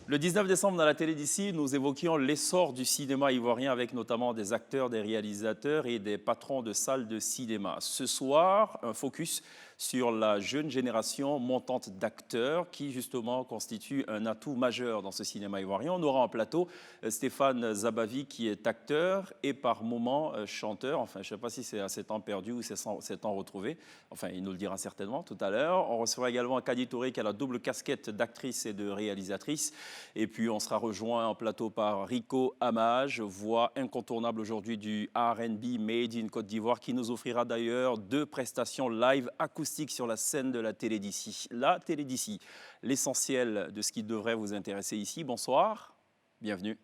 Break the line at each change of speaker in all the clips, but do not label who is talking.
Le 19 décembre, dans la télé d'ici, nous évoquions l'essor du cinéma ivoirien avec notamment des acteurs, des réalisateurs et des patrons de salles de cinéma. Ce soir, un focus sur la jeune génération montante d'acteurs qui, justement, constitue un atout majeur dans ce cinéma ivoirien. On aura en plateau Stéphane Zabavi, qui est acteur et par moments chanteur. Enfin, je ne sais pas si c'est à ses temps perdus ou ses temps retrouvés. Enfin, il nous le dira certainement tout à l'heure. On recevra également Kadi Touré, qui a la double casquette d'actrice et de réalisatrice. Et puis, on sera rejoint en plateau par Rico Amage, voix incontournable aujourd'hui du R&B Made in Côte d'Ivoire, qui nous offrira d'ailleurs 2 prestations live acoustiques sur la scène de la télé d'ici. La télé d'ici, l'essentiel de ce qui devrait vous intéresser ici. Bonsoir, bienvenue.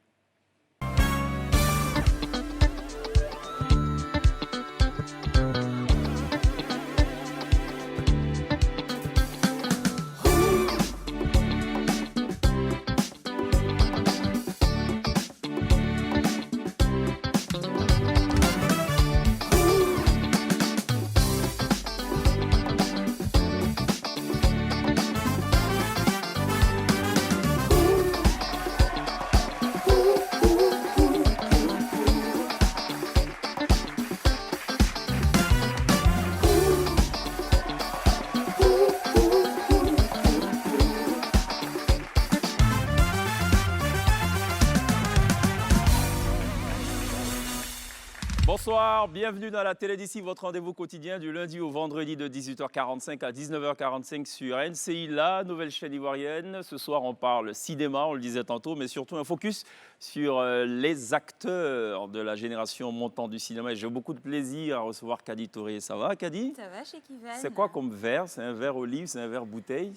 Bonsoir, bienvenue dans la télé d'ici, votre rendez-vous quotidien du lundi au vendredi de 18h45 à 19h45 sur NCI, la nouvelle chaîne ivoirienne. Ce soir, on parle cinéma, on le disait tantôt, mais surtout un focus sur les acteurs de la génération montante du cinéma. Et j'ai beaucoup de plaisir à recevoir Kadi Touré. Ça va, Kadi?
Ça va, chez Kivan.
C'est quoi comme verre? C'est un verre olive, c'est un verre bouteille?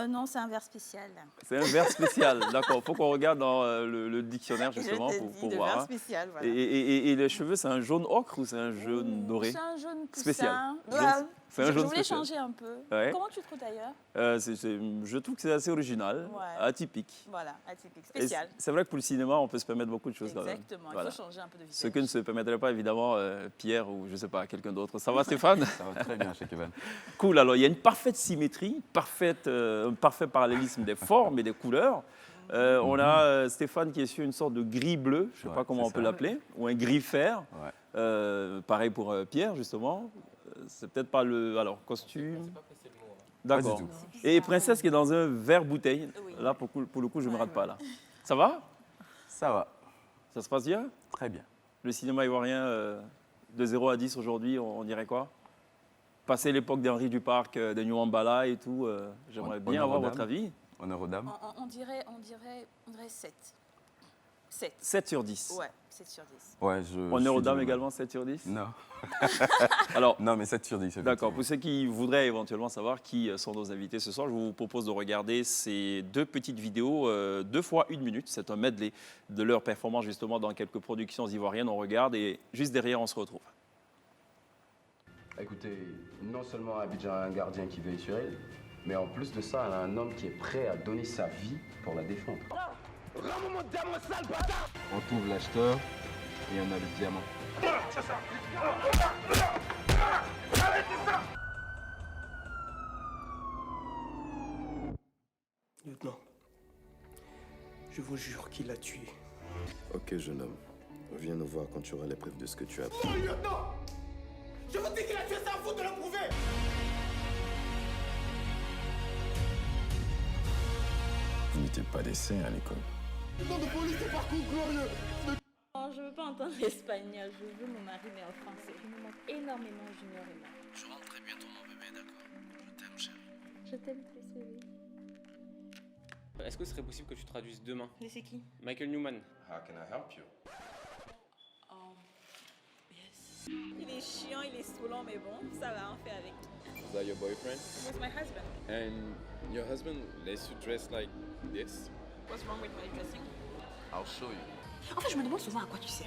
Non, c'est un verre spécial.
C'est un verre spécial, d'accord. Il faut qu'on regarde dans le dictionnaire justement pour voir.
Verre spécial, voilà.
Et les cheveux, c'est un jaune ocre ou c'est un jaune doré?
C'est un jaune poussin.
Spécial. C'est un
Je
jaune
voulais
spécial.
changer un peu.
Ouais.
Comment tu trouves d'ailleurs?
Je trouve que c'est assez original,
Ouais.
atypique.
Voilà, atypique,
Et
spécial.
c'est vrai que pour le cinéma, on peut se permettre beaucoup de choses quand même.
Exactement,
Voilà.
il faut changer un peu de visage.
Ce que ne se permettrait pas évidemment Pierre ou je ne sais pas, quelqu'un d'autre. Ça va Stéphane?
Ça va très bien chez Kevin.
Cool, alors il y a une parfaite symétrie, un parfait parallélisme des formes et des couleurs. On a Stéphane qui est sur une sorte de gris bleu, je ne sais pas comment on peut l'appeler, ou un gris fer.
Ouais.
Pareil pour Pierre justement. C'est peut-être pas le... Alors, costume... D'accord.
Pas du tout.
Et Princesse qui est dans un verre bouteille.
Oui.
Là, pour le coup, je ne me rate pas là. Ça va?
Ça va,
Ça se passe bien?
très bien.
Le cinéma ivoirien, de 0 à 10 aujourd'hui, on dirait quoi? Passer l'époque d'Henri Duparc, de Nyuambala et tout, j'aimerais bien
Honneur
avoir
aux
votre
dames.
avis.
Honneur aux dames.
On dirait 7. 7.
7 sur 10.
Ouais, 7 sur 10.
Ouais,
Honneur aux dames également, 7 sur 10?
Non.
Alors,
Non, mais 7 sur 10.
d'accord. Pour ceux qui voudraient éventuellement savoir qui sont nos invités ce soir, je vous propose de regarder ces 2 petites vidéos, 2 fois 1 minute. C'est un medley de leur performance justement dans quelques productions ivoiriennes. On regarde et juste derrière, on se retrouve.
Écoutez, non seulement Abidjan a un gardien qui veille sur elle, mais en plus de ça, elle a un homme qui est prêt à donner sa vie pour la défendre.
On trouve l'acheteur et on a le diamant.
Lieutenant, je vous jure qu'il l'a tué.
Ok, jeune homme. Viens nous voir quand tu auras les preuves de ce que tu as appris.
Non, lieutenant! Je vous dis qu'il a tué, c'est à vous de le prouver!
Vous n'étiez pas des saints à l'école.
Lieutenant de police, c'est parcours glorieux!
Non, je ne veux pas entendre l'espagnol, je veux mon mari, mais en français. Je me manque énormément, Junior et moi.
Je rentre très bientôt, mon bébé, d'accord? Je t'aime, chérie.
Je t'aime très, chérie.
Est-ce que ce serait possible que tu traduises demain?
Mais c'est qui?
Michael Newman.
How can I help you?
Yes. Il est chiant, il est saoulant, mais bon, ça va, on fait avec.
Is that your boyfriend?
Who's my husband?
And your husband lets you dress like this?
What's wrong with my dressing?
I'll show you.
En fait, je me demande souvent à quoi tu sers.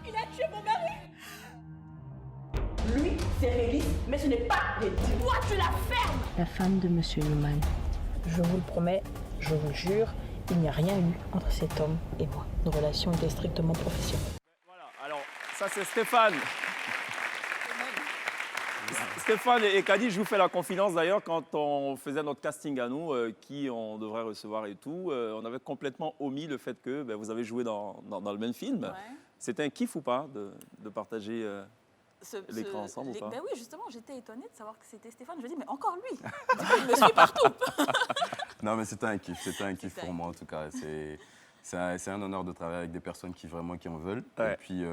Il a tué mon mari!
Lui, c'est réaliste, mais ce n'est pas réaliste.
Toi, tu la fermes!
La femme de Monsieur Newman. Je vous le promets, je vous le jure, il n'y a rien eu entre cet homme et moi. Nos relations étaient strictement professionnelles.
Voilà, alors ça c'est Stéphane. Stéphane et Kadi, je vous fais la confidence d'ailleurs, quand on faisait notre casting à nous, qui on devrait recevoir et tout, on avait complètement omis le fait que vous avez joué dans le même film.
Ouais.
C'était un kiff ou pas de partager l'écran ensemble ou pas?
Ben oui, justement, j'étais étonnée de savoir que c'était Stéphane. Je me dis, mais encore lui. Il me suit partout.
Non, mais c'était un kiff pour moi en tout cas. C'est un honneur de travailler avec des personnes qui vraiment qui en veulent.
Ouais.
Et puis,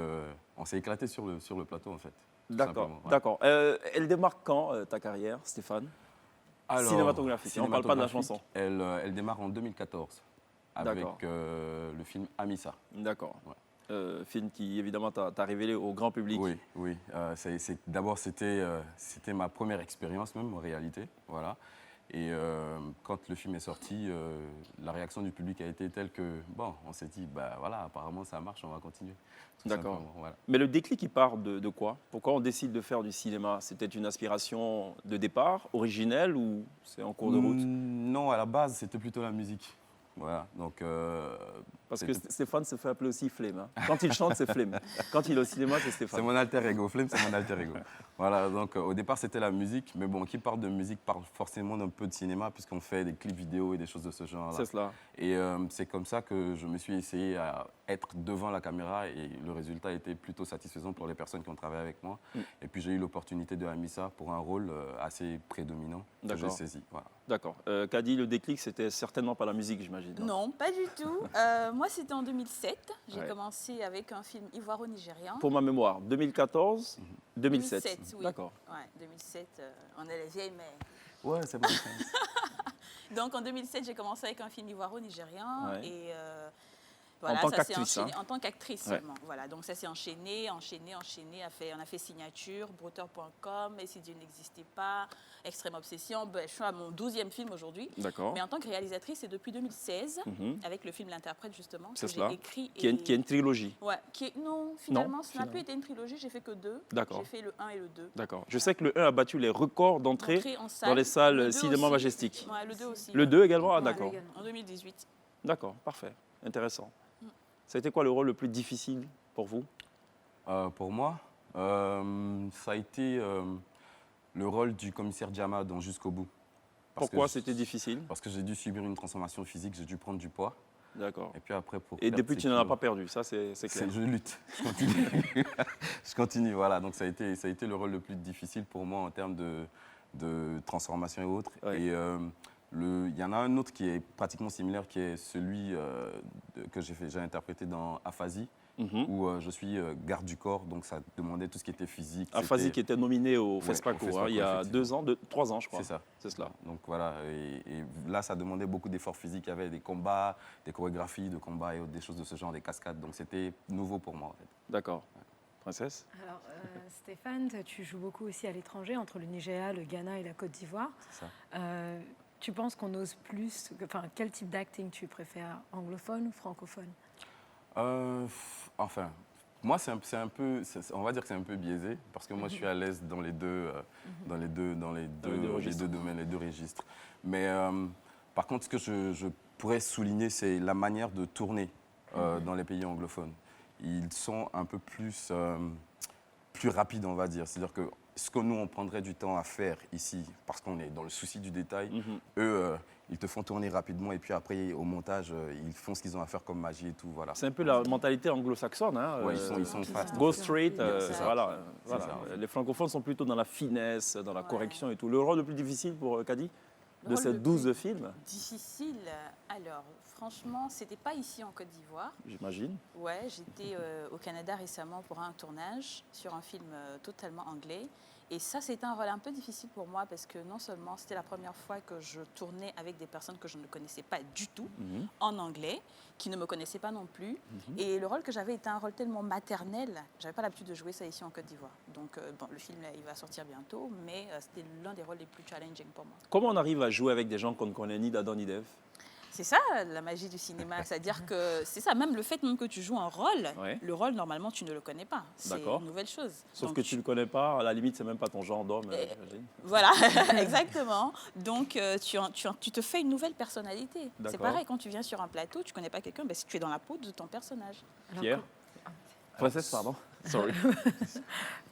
on s'est éclaté sur le plateau en fait. tout
D'accord,
simplement, ouais.
d'accord. Elle démarre quand ta carrière, Stéphane?
Alors,
Cinématographique, on ne parle pas de la chanson.
Elle démarre en 2014 avec
D'accord.
le film Amissa.
D'accord.
Ouais.
Film qui, évidemment, t'a révélé au grand public.
Oui, oui. D'abord, c'était ma première expérience même, en réalité. Voilà. Et quand le film est sorti, la réaction du public a été telle que, bon, on s'est dit, bah voilà, apparemment ça marche, on va continuer. Tout
D'accord.
simplement, voilà.
Mais le déclic, il part de quoi? Pourquoi on décide de faire du cinéma? C'était une aspiration de départ, originelle, ou c'est en cours de route?
Non, à la base, c'était plutôt la musique. Voilà, donc...
Parce que Stéphane se fait appeler aussi Flemme. Hein. Quand il chante, c'est Flemme. Quand il est au cinéma, c'est Stéphane.
C'est mon alter ego. Flemme, c'est mon alter ego. Voilà, donc au départ, c'était la musique. Mais bon, qui parle de musique parle forcément d'un peu de cinéma, puisqu'on fait des clips vidéo et des choses de ce genre-là.
C'est cela.
Et c'est comme ça que je me suis essayé à être devant la caméra et le résultat était plutôt satisfaisant pour les personnes qui ont travaillé avec moi. Et puis j'ai eu l'opportunité de Amissa pour un rôle assez prédominant que j'ai saisi. Voilà.
D'accord. Kadi, le déclic, c'était certainement pas la musique, j'imagine.
Non, pas du tout. Moi, c'était en 2007. J'ai commencé avec un film ivoiro-nigérien.
Pour ma mémoire, 2014, 2007.
2007, oui.
D'accord.
Ouais, 2007, on est les vieilles mères.
Ouais, c'est bon.
Donc en 2007, j'ai commencé avec un film ivoiro-nigérien.
Ouais.
Et voilà,
en tant
ça s'est
qu'actrice,
enchaîné
hein.
En tant qu'actrice
Ouais.
seulement. Voilà, donc ça s'est enchaîné. On a fait Signature, Brouteur.com, Et si Dieu n'existait pas, Extrême Obsession. Ben, je suis à mon 12e film aujourd'hui.
D'accord.
Mais en tant que réalisatrice, c'est depuis 2016, avec le film L'Interprète justement,
C'est
que
cela.
j'ai écrit.
Qui est une trilogie.
Ouais, non, finalement,
Non,
ça n'a plus été une trilogie, j'ai fait que 2.
D'accord.
J'ai fait le 1 et le 2.
D'accord. Je sais que le 1 a battu les records d'entrée
En salle.
dans les
Le
salles
2
Cinéma
aussi.
Majestic.
Ouais, le 2 aussi.
Le 2 également? Ah,
Ouais,
d'accord.
En 2018.
D'accord, parfait. Intéressant. Ça a été quoi le rôle le plus difficile pour vous?
Pour moi, ça a été le rôle du commissaire Diama dans Jusqu'au bout.
Pourquoi c'était difficile?
Parce que j'ai dû subir une transformation physique, j'ai dû prendre du poids.
D'accord.
Et puis après, pour
Et
perdre
depuis,
ces
tu n'en as
kilos,
pas perdu, ça c'est clair.
je lutte, je continue. Je continue, voilà. Donc ça a été le rôle le plus difficile pour moi en termes de transformation et autres.
Ouais.
Et il y en a un autre qui est pratiquement similaire, qui est celui que j'ai interprété dans Aphasie, où je suis garde du corps, donc ça demandait tout ce qui était physique.
Aphasie qui était nominé au
Ouais,
FESPACO
au FESPACO,
il y a
effectivement.
3 ans, je crois.
C'est ça.
C'est cela.
Donc voilà, et là ça demandait beaucoup d'efforts physiques. Il y avait des combats, des chorégraphies de combats et des choses de ce genre, des cascades. Donc c'était nouveau pour moi en fait.
D'accord. Princesse?
Alors, Stéphane, tu joues beaucoup aussi à l'étranger, entre le Nigeria, le Ghana et la Côte d'Ivoire.
C'est ça.
Tu penses qu'on ose plus, enfin, quel type d'acting tu préfères, anglophone ou francophone?
Enfin, moi on va dire que c'est un peu biaisé parce que moi je suis à l'aise dans les deux, dans les deux domaines, les deux registres. Mais par contre, ce que je pourrais souligner, c'est la manière de tourner dans les pays anglophones. Ils sont un peu plus rapides, on va dire. C'est-à-dire que ce que nous, on prendrait du temps à faire ici, parce qu'on est dans le souci du détail, eux, ils te font tourner rapidement et puis après, au montage, ils font ce qu'ils ont à faire comme magie et tout. Voilà.
C'est un peu la mentalité anglo-saxonne. Hein,
ouais, ils sont fast.
Go straight,
ça.
voilà.
C'est ça, en fait.
Les francophones sont plutôt dans la finesse, dans la correction et tout. Le rôle le plus difficile pour Kadi de ces 12 films?
Difficile. Alors, franchement, c'était pas ici en Côte d'Ivoire.
J'imagine.
Ouais, j'étais au Canada récemment pour un tournage sur un film totalement anglais. Et ça, c'était un rôle un peu difficile pour moi parce que non seulement c'était la première fois que je tournais avec des personnes que je ne connaissais pas du tout en anglais, qui ne me connaissaient pas non plus. Et le rôle que j'avais était un rôle tellement maternel, j'avais pas l'habitude de jouer ça ici en Côte d'Ivoire. Donc, bon, le film, là, il va sortir bientôt, mais c'était l'un des rôles les plus challenging pour moi.
Comment on arrive à jouer avec des gens qu'on ne connaît ni d'Adam ni d'Ève?
C'est ça la magie du cinéma, c'est-à-dire que c'est ça, même le fait même que tu joues un rôle, le rôle normalement tu ne le connais pas, c'est une nouvelle chose.
Sauf
donc,
que tu ne le connais pas, à la limite c'est même pas ton genre d'homme, j'imagine.
Voilà, exactement. Donc tu te fais une nouvelle personnalité. C'est pareil quand tu viens sur un plateau, tu connais pas quelqu'un, ben, si tu es dans la peau de ton personnage.
Pierre? Princesse, pardon. Sorry.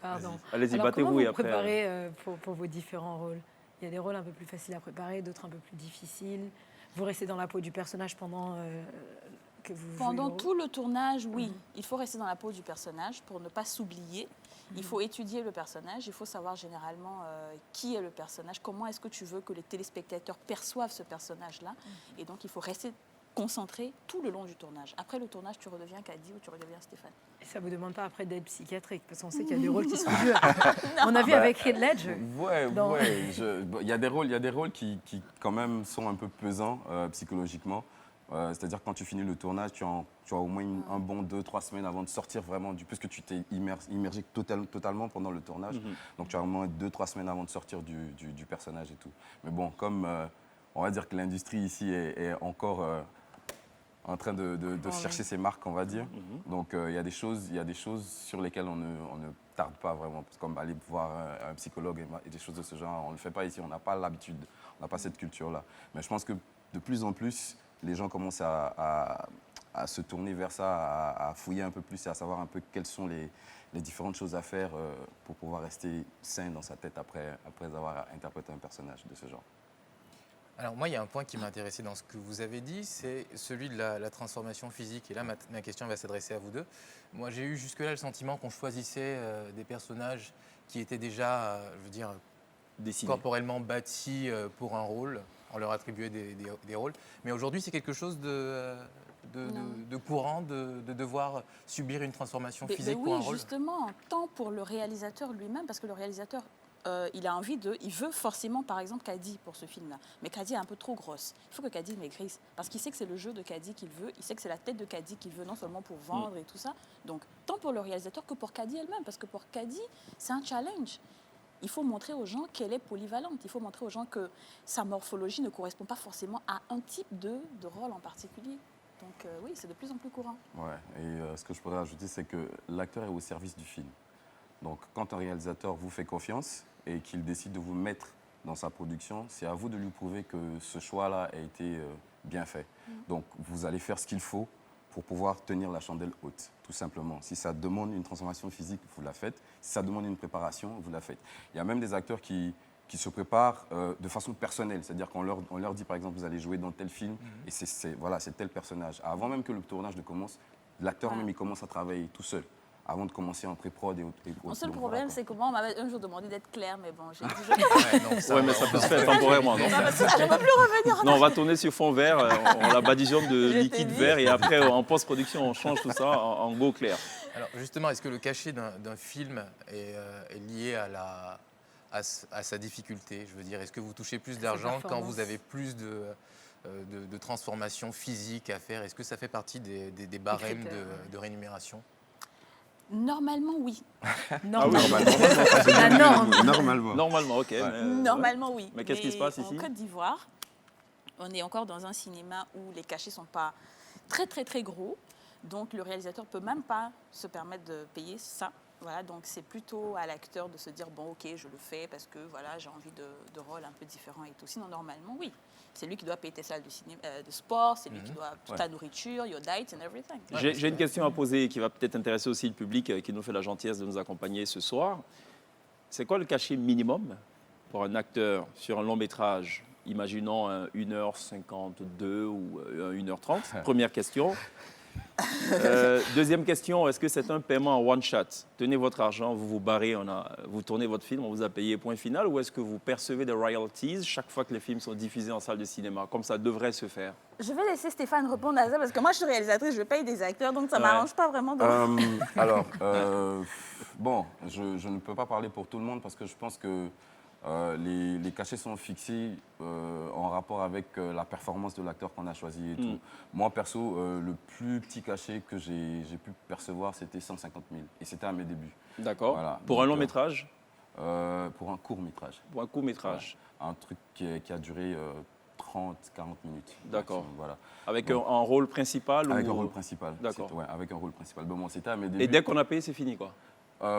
Pardon.
Allez-y,
Alors,
battez-vous
comment
et
vous
après.
préparez pour vos différents rôles? Il y a des rôles un peu plus faciles à préparer, d'autres un peu plus difficiles. Vous restez dans la peau du personnage pendant que vous jouez
Pendant
le rôle?
tout le tournage, oui. Il faut rester dans la peau du personnage pour ne pas s'oublier. Il faut étudier le personnage, il faut savoir généralement qui est le personnage, comment est-ce que tu veux que les téléspectateurs perçoivent ce personnage-là. Et donc, il faut rester concentré tout le long du tournage. Après le tournage, tu redeviens Caddy ou tu redeviens Stéphane.
Et ça ne vous demande pas après d'aide psychiatrique? Parce qu'on sait qu'il y a des rôles qui sont durs. On a vu avec Heath Ledger.
Il y a des rôles qui quand même sont un peu pesants psychologiquement. C'est-à-dire que quand tu finis le tournage, tu as au moins un bon 2-3 semaines avant de sortir vraiment puisque tu t'es immergé totalement pendant le tournage. Donc tu as au moins 2-3 semaines avant de sortir du personnage et tout. Mais bon, comme on va dire que l'industrie ici est encore en train de chercher ses marques, on va dire. Donc il y a des choses sur lesquelles on ne tarde pas vraiment. Comme aller voir un psychologue et des choses de ce genre, on ne le fait pas ici, on n'a pas l'habitude, on n'a pas cette culture-là. Mais je pense que de plus en plus, les gens commencent à se tourner vers ça, à fouiller un peu plus et à savoir un peu quelles sont les différentes choses à faire pour pouvoir rester sain dans sa tête après avoir interprété un personnage de ce genre.
Alors moi, il y a un point qui m'a intéressé dans ce que vous avez dit, c'est celui de la transformation physique. Et là, ma question va s'adresser à vous deux. Moi, j'ai eu jusque-là le sentiment qu'on choisissait des personnages qui étaient déjà, je veux dire, corporellement bâtis pour un rôle. On leur attribuait des rôles. Mais aujourd'hui, c'est quelque chose de courant de devoir subir une transformation physique pour un rôle.
Oui, justement, tant pour le réalisateur lui-même, parce que le réalisateur, il veut forcément, par exemple, Caddy pour ce film-là. Mais Caddy est un peu trop grosse. Il faut que Caddy maigrisse. Parce qu'il sait que c'est le jeu de Caddy qu'il veut. Il sait que c'est la tête de Caddy qu'il veut, non seulement pour vendre et tout ça. Donc, tant pour le réalisateur que pour Caddy elle-même. Parce que pour Caddy, c'est un challenge. Il faut montrer aux gens qu'elle est polyvalente. Il faut montrer aux gens que sa morphologie ne correspond pas forcément à un type de rôle en particulier. Donc oui, c'est de plus en plus courant.
Ouais. Et ce que je pourrais ajouter, c'est que l'acteur est au service du film. Donc quand un réalisateur vous fait confiance et qu'il décide de vous mettre dans sa production, c'est à vous de lui prouver que ce choix-là a été bien fait. Donc vous allez faire ce qu'il faut pour pouvoir tenir la chandelle haute, tout simplement. Si ça demande une transformation physique, vous la faites. Si ça demande une préparation, vous la faites. Il y a même des acteurs qui se préparent de façon personnelle. C'est-à-dire qu'on leur dit, par exemple, vous allez jouer dans tel film, et c'est tel personnage. Avant même que le tournage ne commence, l'acteur même, il commence à travailler tout seul, avant de commencer en pré-prod et autres.
Mon seul problème, c'est que moi, on m'avait un jour demandé d'être claire, mais bon, j'ai dit...
Oui, mais ça peut se faire temporairement, non?
Je ne peux plus revenir.
Non, on va tourner sur fond vert, on la badigeonne de liquide vert, et après, en post-production, on change tout ça en beau clair.
Alors justement, est-ce que le cachet d'un film est lié à sa difficulté? Je veux dire, est-ce que vous touchez plus d'argent quand vous avez plus de transformation physique à faire? Est-ce que ça fait partie des barèmes de rémunération?
Normalement, oui.
Normalement, ok.
Normalement, oui.
Mais qu'est-ce qui se passe ici?
En Côte d'Ivoire, on est encore dans un cinéma où les cachets ne sont pas très, très, très gros. Donc, le réalisateur ne peut même pas se permettre de payer ça. Voilà, donc c'est plutôt à l'acteur de se dire, bon, ok, je le fais parce que voilà, j'ai envie de rôles un peu différents et tout. Sinon, normalement, oui. C'est lui qui doit payer tes salles de sport, c'est lui qui doit toute ta nourriture, your diet and everything.
J'ai une question à poser qui va peut-être intéresser aussi le public qui nous fait la gentillesse de nous accompagner ce soir. C'est quoi le cachet minimum pour un acteur sur un long métrage, imaginons 1h52 ou 1h30? Première question. Deuxième question, est-ce que c'est un paiement en one shot? Tenez votre argent, vous vous barrez, vous tournez votre film, on vous a payé, point final, ou est-ce que vous percevez des royalties chaque fois que les films sont diffusés en salle de cinéma, comme ça devrait se faire?
Je vais laisser Stéphane répondre à ça, parce que moi je suis réalisatrice, je paye des acteurs, donc ça ne m'arrange pas vraiment.
Alors, bon, je ne peux pas parler pour tout le monde parce que je pense que les cachets sont fixés en rapport avec la performance de l'acteur qu'on a choisi et tout. Moi, perso, le plus petit cachet que j'ai pu percevoir, c'était 150 000. Et c'était à mes débuts.
D'accord. Voilà. Pour un long métrage?
Pour un court métrage.
Pour un court métrage.
Ouais. Un truc qui a duré 30-40 minutes.
D'accord.
Voilà.
Avec un rôle principal?
Avec un rôle principal.
D'accord.
Ouais, avec un rôle principal. Bon, c'était à mes débuts.
Et dès qu'on a payé, c'est fini, quoi?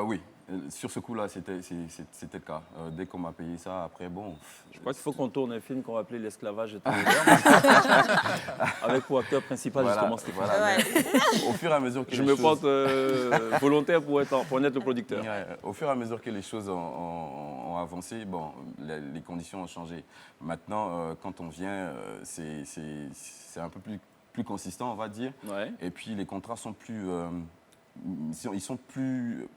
Oui. Sur ce coup-là, c'était le cas. Dès qu'on m'a payé ça, après, bon...
Je crois qu'il faut qu'on tourne un film qu'on va appeler L'esclavage est avec pour acteur principal, justement, Stéphane.
Voilà, au fur et à mesure que
je me porte volontaire pour être le producteur.
Au fur et à mesure que les choses ont avancé, bon, les conditions ont changé. Maintenant, quand on vient, c'est un peu plus consistant, on va dire.
Ouais.
Et puis, les contrats sont plus... ils sont plus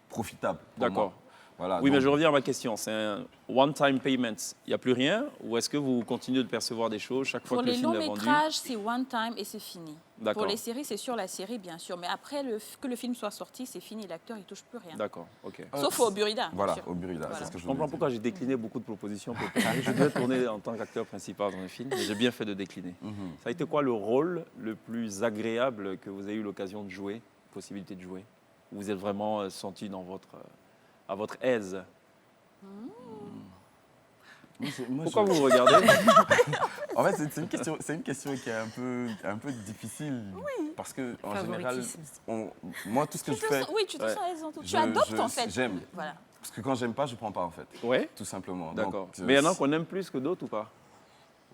profitables.
D'accord.
Voilà,
oui,
donc,
mais je reviens à ma question. C'est un one-time payment. Il n'y a plus rien ou est-ce que vous continuez de percevoir des choses chaque fois que le film est vendu?
Pour les longs métrages, c'est one-time et c'est fini.
D'accord.
Pour les séries, c'est sur la série, bien sûr. Mais après que le film soit sorti, c'est fini. L'acteur, il ne touche plus rien.
D'accord, ok.
Sauf au Burida.
Voilà, au Burida, c'est ce que je
comprends pourquoi j'ai décliné beaucoup de propositions pour tourner. Je devais tourner en tant qu'acteur principal dans le film, mais j'ai bien fait de décliner. Ça a été quoi le rôle le plus agréable que vous avez eu l'occasion de jouer, possibilité de jouer? Où vous êtes vraiment senti à votre aise? Pourquoi vous regardez?
En fait, c'est une question qui est un peu difficile.
Oui.
Parce que en général, moi, tout ce que je fais...
Oui, tu te sens à l'aise dans tout. Tu adoptes, en fait.
J'aime.
Voilà.
Parce que quand j'aime pas, je prends pas, en fait.
Ouais.
Tout simplement.
D'accord. Mais il y en a qu'on aime plus que d'autres ou pas?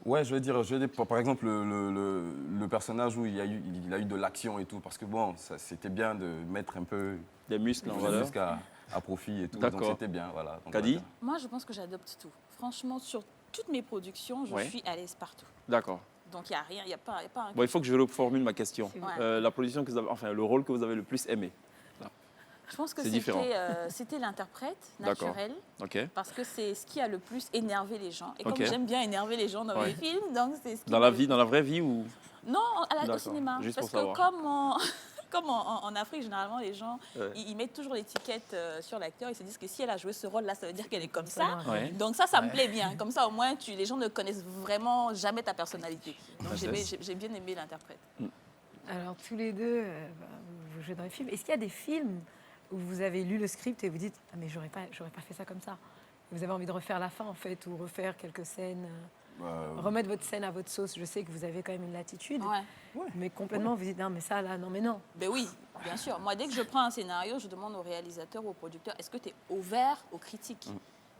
Ouais, je veux dire, par exemple, le personnage où il a eu de l'action et tout, parce que bon, c'était bien de mettre un peu
des muscles en valeur
à profit et tout.
D'accord.
Donc c'était bien, voilà.
Kadi?
Moi, je pense que j'adopte tout. Franchement, sur toutes mes productions, je suis à l'aise partout.
D'accord.
Donc il n'y a rien, il n'y a pas un...
Bon, il faut que je reformule ma question.
Ouais.
La production que vous avez, enfin, le rôle que vous avez le plus aimé. Là.
Je pense que c'était l'interprète naturel, parce que c'est ce qui a le plus énervé les gens. Et comme j'aime bien énerver les gens dans mes films, donc c'est ce qui...
Dans la vraie vie ou...
Non, au cinéma.
Juste
parce
pour
que
savoir.
comme en Afrique, généralement, les gens, ils mettent toujours l'étiquette sur l'acteur. Ils se disent que si elle a joué ce rôle-là, ça veut dire qu'elle est comme ça.
Ouais.
Donc ça me plaît bien. Comme ça, au moins, les gens ne connaissent vraiment jamais ta personnalité. Donc j'ai bien aimé l'interprète.
Alors, tous les deux, vous jouez dans les films. Est-ce qu'il y a des films où vous avez lu le script et vous dites « Ah, mais j'aurais pas fait ça comme ça ». Vous avez envie de refaire la fin, en fait, ou refaire quelques scènes remettre votre scène à votre sauce. Je sais que vous avez quand même une latitude, mais complètement, vous dites non, mais ça, là, non, mais non.
Ben oui, bien sûr. Moi, dès que je prends un scénario, je demande au réalisateur ou au producteur, est-ce que tu es ouvert aux critiques?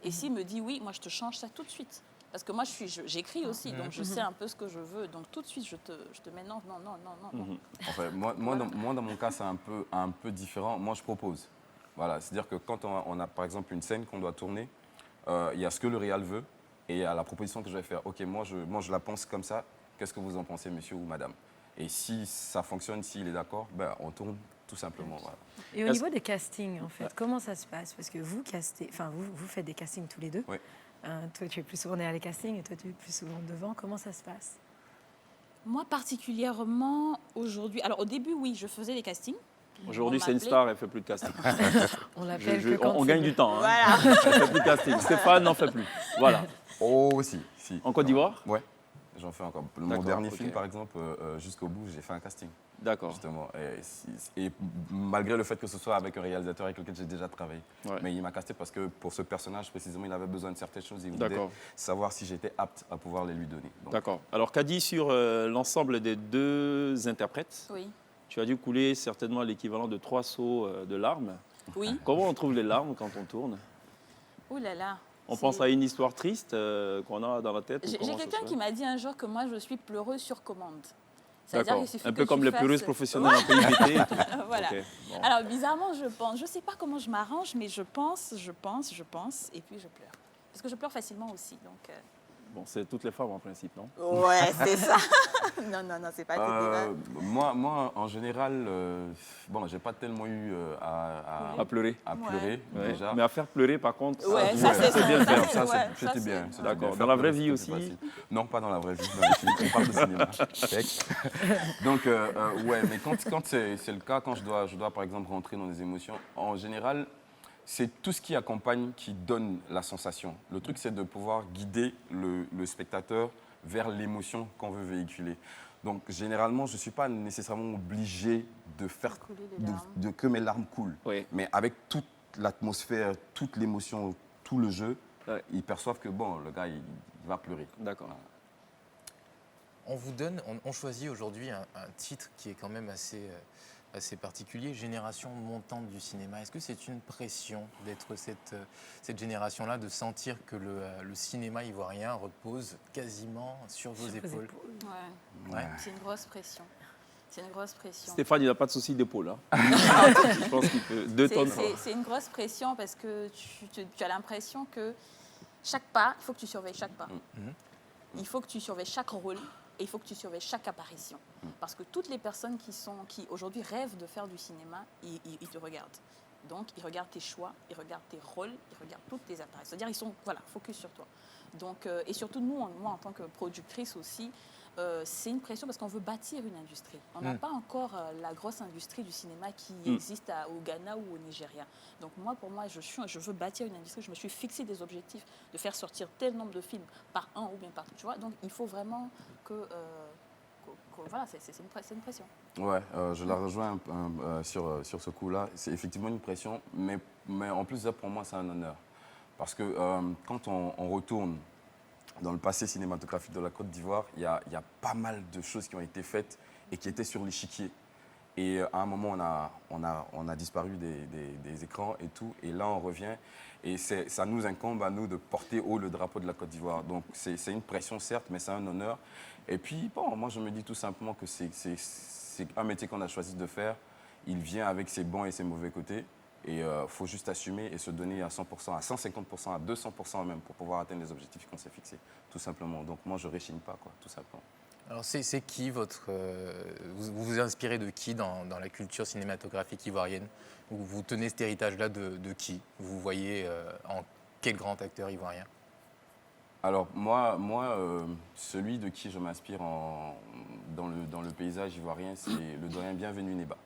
Et s'il me dit oui, moi, je te change ça tout de suite. Parce que moi, j'écris aussi, donc je sais un peu ce que je veux. Donc tout de suite, je te mets non.
Enfin, moi, dans mon cas, c'est un peu différent. Moi, je propose. Voilà, c'est-à-dire que quand on a, par exemple, une scène qu'on doit tourner, il y a ce que le réal veut. Et il y a la proposition que je vais faire. OK, moi, je la pense comme ça. Qu'est-ce que vous en pensez, monsieur ou madame? Et si ça fonctionne, s'il est d'accord, ben, on tourne tout simplement. Voilà.
Et au niveau des castings, en fait, comment ça se passe? Parce que vous faites des castings tous les deux.
Oui.
Toi, tu es plus souvent derrière les castings et toi, tu es plus souvent devant. Comment ça se passe?
Moi, particulièrement aujourd'hui. Alors, au début, oui, je faisais les castings.
Aujourd'hui, c'est une star, elle ne fait plus de casting.
On l'appelle
on gagne du temps.
Voilà.
Elle ne fait plus de casting. Stéphane n'en fait plus. Voilà.
Oh, si.
En Côte d'Ivoire?
Ouais, j'en fais encore. Mon dernier film, par exemple, Jusqu'au bout, j'ai fait un casting.
D'accord.
Justement. Et malgré le fait que ce soit avec un réalisateur avec lequel j'ai déjà travaillé.
Ouais.
Mais il m'a casté parce que pour ce personnage, précisément, il avait besoin de certaines choses. Il voulait savoir si j'étais apte à pouvoir les lui donner.
D'accord. Alors, Kadi, sur l'ensemble des deux interprètes,
oui.
Tu as dû couler certainement l'équivalent de 3 seaux de larmes.
Oui.
Comment on trouve les larmes quand on tourne?
Ouh là là.
On pense à une histoire triste qu'on a dans la tête?
J'ai quelqu'un qui m'a dit un jour que moi, je suis pleureuse sur commande.
D'accord. Un peu comme les pleureuses professionnelles en PIBT et tout.
Voilà.
Okay, bon.
Alors, bizarrement, je pense. Je ne sais pas comment je m'arrange, mais je pense, et puis je pleure. Parce que je pleure facilement aussi, donc...
Bon, c'est toutes les femmes en principe, non?
Ouais, c'est ça. non, c'est pas
moi, en général, j'ai pas tellement eu
à pleurer.
À pleurer, déjà.
Mais à faire pleurer, par contre,
ça c'est
bien faire. Ça, c'était bien.
D'accord. Dans la vraie vie aussi?
Non, pas dans la vraie vie. Dans les films, on parle de cinéma. Donc, mais quand c'est le cas, quand je dois, par exemple, rentrer dans des émotions, en général, c'est tout ce qui accompagne qui donne la sensation. Le truc, c'est de pouvoir guider le spectateur vers l'émotion qu'on veut véhiculer. Donc, généralement, je ne suis pas nécessairement obligé de faire que mes larmes coulent.
Oui.
Mais avec toute l'atmosphère, toute l'émotion, tout le jeu, ils perçoivent que, le gars, il va pleurer.
D'accord.
On choisit aujourd'hui un titre qui est quand même assez assez particulier, génération montante du cinéma. Est-ce que c'est une pression d'être cette génération-là, de sentir que le cinéma ivoirien repose quasiment sur vos épaules?
Ouais. C'est une grosse pression. C'est une grosse pression.
Stéphane, il n'a pas de souci d'épaule. Hein. Je pense qu'il peut 2 tonnes.
C'est une grosse pression parce que tu as l'impression que chaque pas, il faut que tu surveilles chaque pas. Il faut que tu surveilles chaque rôle et il faut que tu surveilles chaque apparition. Parce que toutes les personnes qui aujourd'hui rêvent de faire du cinéma, ils te regardent. Donc, ils regardent tes choix, ils regardent tes rôles, ils regardent toutes tes apparitions. C'est-à-dire, ils sont focus sur toi. Donc, et surtout, moi, en tant que productrice aussi, c'est une pression parce qu'on veut bâtir une industrie. On n'a pas encore la grosse industrie du cinéma qui existe au Ghana ou au Nigeria. Donc moi, pour moi, je veux bâtir une industrie. Je me suis fixé des objectifs de faire sortir tel nombre de films par an ou bien par... Tu vois, donc il faut vraiment que voilà, c'est une pression.
Ouais, je la rejoins sur ce coup-là. C'est effectivement une pression, mais en plus, ça, pour moi, c'est un honneur. Parce que quand on retourne dans le passé cinématographique de la Côte d'Ivoire, il y a pas mal de choses qui ont été faites et qui étaient sur l'échiquier. Et à un moment, on a disparu des écrans et tout. Et là, on revient. Et ça nous incombe à nous de porter haut le drapeau de la Côte d'Ivoire. Donc, c'est une pression, certes, mais c'est un honneur. Et puis, bon, moi, je me dis tout simplement que c'est un métier qu'on a choisi de faire. Il vient avec ses bons et ses mauvais côtés. Et il faut juste assumer et se donner à 100%, à 150%, à 200% même pour pouvoir atteindre les objectifs qu'on s'est fixés, tout simplement. Donc moi, je ne réchigne pas, quoi, tout simplement.
Alors c'est qui votre... vous vous inspirez de qui dans la culture cinématographique ivoirienne? Vous tenez cet héritage-là de qui? Vous voyez en quel grand acteur ivoirien?
Alors moi celui de qui je m'inspire dans le paysage ivoirien, c'est le doyen Bienvenu Neba.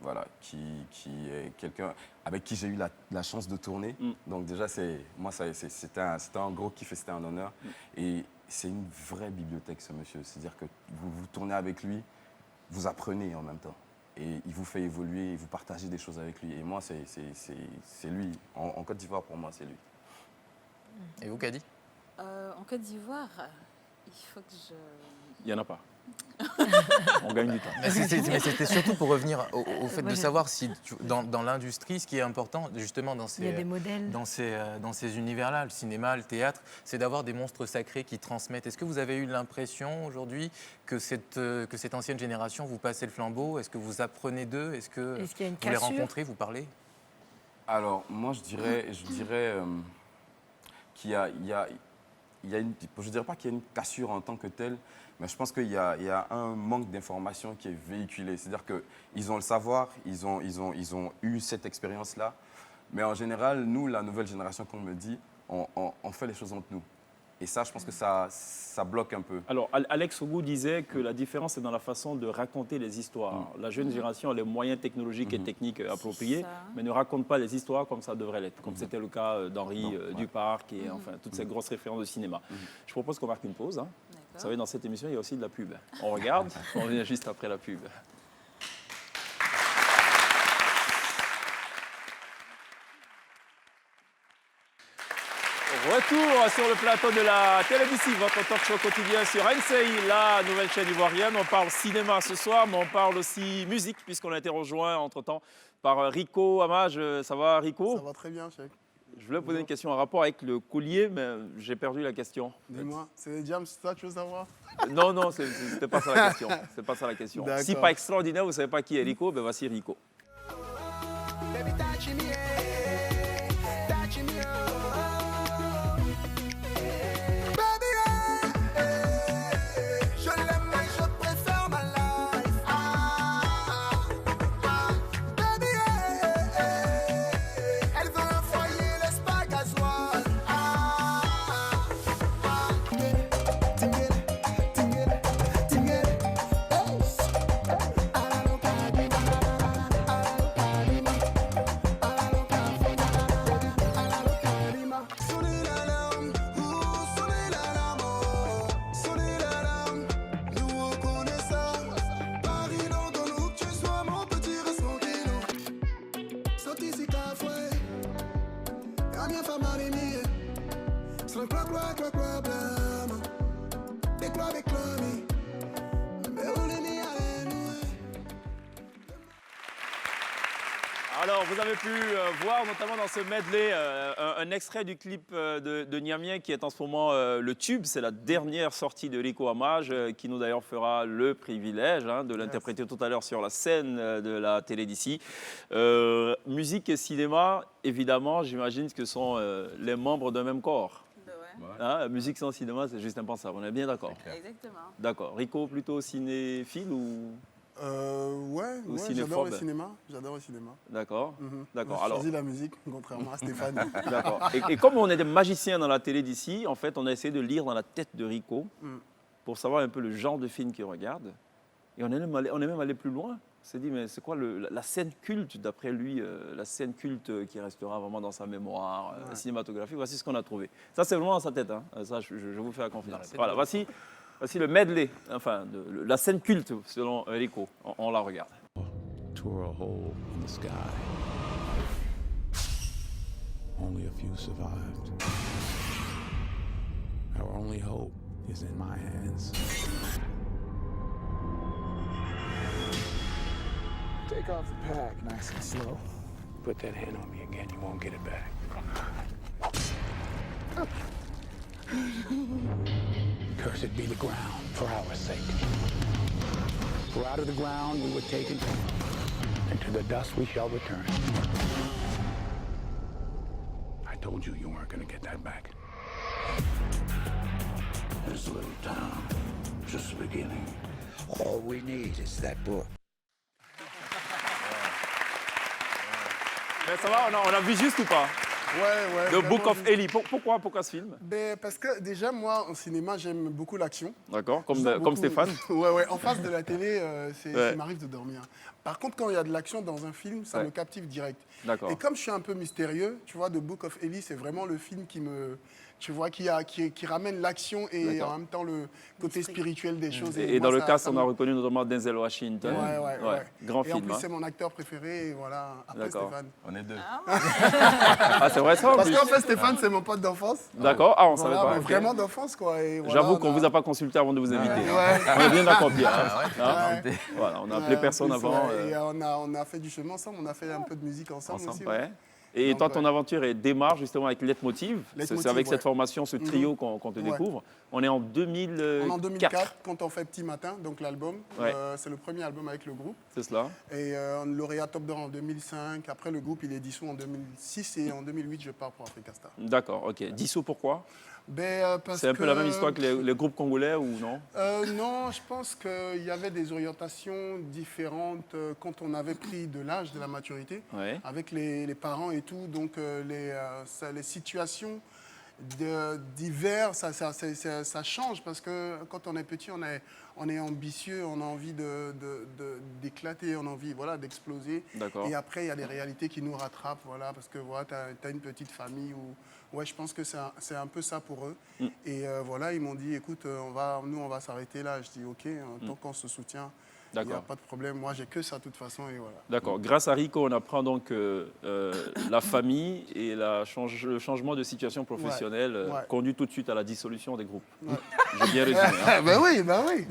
Voilà, qui est quelqu'un avec qui j'ai eu la chance de tourner. Donc déjà, c'était un gros kiff et c'était un honneur. Et c'est une vraie bibliothèque, ce monsieur. C'est-à-dire que vous tournez avec lui, vous apprenez en même temps. Et il vous fait évoluer, vous partagez des choses avec lui. Et moi, c'est lui. En Côte d'Ivoire, pour moi, c'est lui.
Et vous, Kadi?
En Côte d'Ivoire, il faut que je...
Il n'y en a pas. On gagne du temps.
Mais c'était surtout pour revenir au fait de savoir si dans l'industrie, ce qui est important justement dans ces univers-là, le cinéma, le théâtre, c'est d'avoir des monstres sacrés qui transmettent. Est-ce que vous avez eu l'impression aujourd'hui que cette ancienne génération vous passait le flambeau? Est-ce que vous apprenez d'eux? Est-ce que vous les rencontrez, vous parlez?
Alors moi je dirais qu'il y a une, je ne dirais pas qu'il y a une cassure en tant que telle, mais je pense qu'il y a un manque d'information qui est véhiculé. C'est-à-dire qu'ils ont le savoir, ils ont eu cette expérience-là, mais en général, nous, la nouvelle génération, comme on me dit, on fait les choses entre nous. Et ça, je pense que ça bloque un peu.
Alors, Alex Ogou disait que la différence est dans la façon de raconter les histoires. La jeune génération a les moyens technologiques et techniques appropriés, mais ne raconte pas les histoires comme ça devrait l'être, comme c'était le cas d'Henri Duparc et enfin toutes ces grosses références de cinéma. Je propose qu'on marque une pause. Hein. Vous savez, dans cette émission, il y a aussi de la pub. On regarde, on revient juste après la pub. Retour sur le plateau de la télévision, votre talk show quotidien sur NCI, la nouvelle chaîne ivoirienne. On parle cinéma ce soir, mais on parle aussi musique, puisqu'on a été rejoint entre-temps par Rico Amage. Ça va, Rico?
Ça va très bien, chef.
Je voulais poser une question en rapport avec le collier, mais j'ai perdu la question.
Dis-moi, c'est les jams, c'est ça que tu veux savoir?
Non, c'était pas ça la question. C'est pas ça la question. Si pas extraordinaire, vous ne savez pas qui est Rico, ben voici Rico. Alors, vous avez pu voir, notamment dans ce medley, un extrait du clip de Niamien qui est en ce moment le tube. C'est la dernière sortie de Rico Amage, qui nous d'ailleurs fera le privilège de l'interpréter tout à l'heure sur la scène de la télé d'ici. Musique et cinéma, évidemment, j'imagine que sont les membres d'un même corps. Musique sans cinéma, c'est juste impensable. On est bien d'accord?
Exactement.
D'accord. Rico, plutôt cinéphile ou...
Ouais, j'adore le cinéma. J'adore le cinéma.
D'accord. D'accord.
J'ai choisi la musique, contrairement à Stéphane.
D'accord. Et comme on est des magiciens dans la télé d'ici, en fait, on a essayé de lire dans la tête de Rico pour savoir un peu le genre de film qu'il regarde. Et on est même allé plus loin. On s'est dit, mais c'est quoi la scène culte, d'après lui, la scène culte qui restera vraiment dans sa mémoire cinématographique? Voici ce qu'on a trouvé. Ça, c'est vraiment dans sa tête. Ça, je vous fais la confiance. Voilà, voici le medley, enfin, la scène culte, selon Rico. On la regarde.
Tore a hole in the sky. Only a few survived. Our only hope is in my hands. Take off the pack, nice and slow. Put that hand on me again, you won't get it back. Cursed be the ground for our sake. For out of the ground we were taken, and to the dust we shall return. I told you weren't gonna get that back. This little town, just the beginning. All we need is that book.
Mais ça va, on a vu juste ou pas?
Ouais.
The Book of Eli. Pourquoi ce film?
Parce que déjà, moi, au cinéma, j'aime beaucoup l'action.
D'accord, comme Stéphane.
Ouais. En face de la télé, ça m'arrive de dormir. Par contre, quand il y a de l'action dans un film, ça me captive direct.
D'accord.
Et comme je suis un peu mystérieux, tu vois, The Book of Eli, c'est vraiment le film qui me... Tu vois, qui ramène l'action et en même temps le côté spirituel des choses.
Et dans le cast, on a reconnu notamment Denzel Washington.
Ouais.
Grand
et
film.
En plus, c'est mon acteur préféré. Et voilà, après Stéphane.
On est deux.
C'est vrai ça?
Parce qu'en fait, Stéphane, c'est mon pote d'enfance.
D'accord, on savait pas.
Vraiment d'enfance, quoi.
J'avoue qu'on ne vous a pas consulté avant de vous inviter. On est bien d'accord, Pierre. Voilà, on a appelé personne avant.
Et on a fait du chemin ensemble, on a fait un peu de musique ensemble aussi.
Et toi, ton aventure démarre justement avec Leitmotiv. C'est avec cette formation, ce trio qu'on te découvre. On est en 2004.
On est en 2004, quand on fait Petit Matin, donc l'album. C'est le premier album avec le groupe.
C'est cela.
Et lauréat Top d'Or en 2005. Après, le groupe, il est dissous en 2006 et en 2008, je pars pour Africa Star.
D'accord, ok. Dissous, pourquoi?
C'est
un peu la même histoire que les groupes congolais ou non?
Non, je pense qu'il y avait des orientations différentes quand on avait pris de l'âge, de la maturité, avec les parents et tout. Donc les situations d'hiver, ça change parce que quand on est petit, on est ambitieux, on a envie d'éclater, on a envie d'exploser. Et après, il y a des réalités qui nous rattrapent, parce que tu as une petite famille où... Ouais, je pense que c'est un peu ça pour eux. Et ils m'ont dit, écoute, on va s'arrêter là. Je dis, OK, tant qu'on se soutient, il n'y a pas de problème. Moi, j'ai que ça de toute façon. Et voilà.
D'accord. Grâce à Rico, on apprend donc la famille et le changement de situation professionnelle conduit tout de suite à la dissolution des groupes. J'ai bien résumé.
Oui.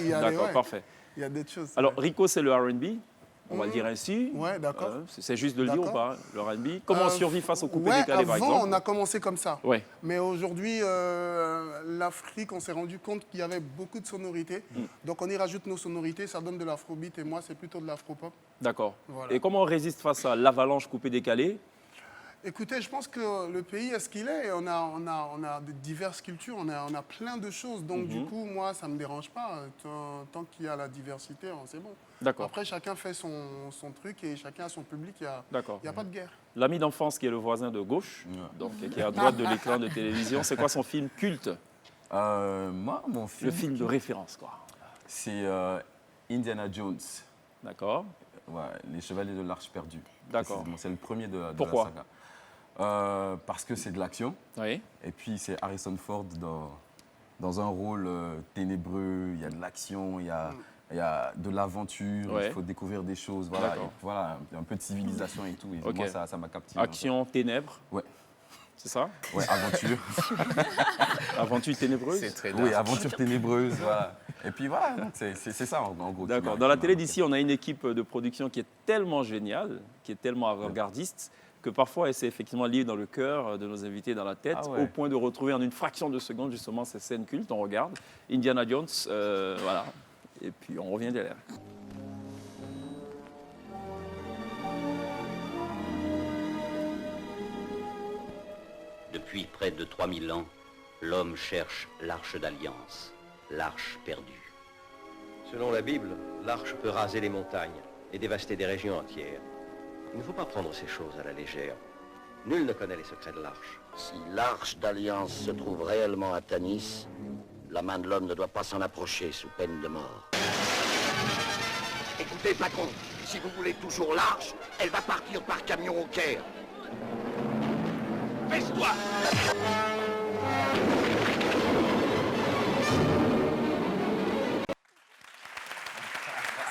D'accord, parfait.
Il y a des choses.
Alors, Rico, c'est le R&B. On va le dire ainsi.
Ouais, d'accord.
C'est juste de le dire ou pas, le R&B. Comment on survit face aux coupés décalés, par exemple?
Avant, on a commencé comme ça.
Ouais.
Mais aujourd'hui, l'Afrique, on s'est rendu compte qu'il y avait beaucoup de sonorités. Donc, on y rajoute nos sonorités, ça donne de l'afrobeat. Et moi, c'est plutôt de l'afropop. D'accord. Voilà.
Et comment on résiste face à l'avalanche coupé décalé?
Écoutez, je pense que le pays est ce qu'il est. On a de diverses cultures, on a plein de choses. Donc, du coup, moi, ça ne me dérange pas. Tant qu'il y a la diversité, c'est bon. Après, chacun fait son truc et chacun a son public. Il n'y a pas de guerre.
L'ami d'enfance qui est le voisin de gauche, donc, qui est à droite de l'écran de télévision, c'est quoi son film culte?
Moi, mon film...
Le film de référence, quoi.
C'est Indiana Jones.
D'accord.
Ouais, Les Chevaliers de l'Arche perdue.
D'accord.
C'est le premier de la saga. Parce que c'est de l'action.
Oui.
Et puis, c'est Harrison Ford dans un rôle ténébreux. Il y a de l'action, il y a de l'aventure, il faut découvrir des choses. Voilà, un peu de civilisation et tout. Et moi, ça m'a captivé.
Action, ténèbres.
Ouais.
c'est ça?
Ouais, aventure.
Aventure ténébreuse?
C'est très
Oui, aventure ténébreuse, voilà. Et puis voilà, donc c'est ça en gros.
D'accord. Dans la télé d'ici, on a une équipe de production qui est tellement géniale, qui est tellement avant-gardiste, que parfois elle s'est effectivement liée dans le cœur de nos invités, dans la tête, au point de retrouver en une fraction de seconde justement ces scènes cultes. On regarde Indiana Jones, voilà, et puis on revient derrière.
Depuis près de 3000 ans, l'homme cherche l'arche d'alliance, l'arche perdue.
Selon la Bible, l'arche peut raser les montagnes et dévaster des régions entières. Il ne faut pas prendre ces choses à la légère. Nul ne connaît les secrets de l'arche.
Si l'arche d'alliance se trouve réellement à Tanis, la main de l'homme ne doit pas s'en approcher sous peine de mort. Écoutez, patron, si vous voulez toujours l'arche, elle va partir par camion au Caire. Baisse-toi!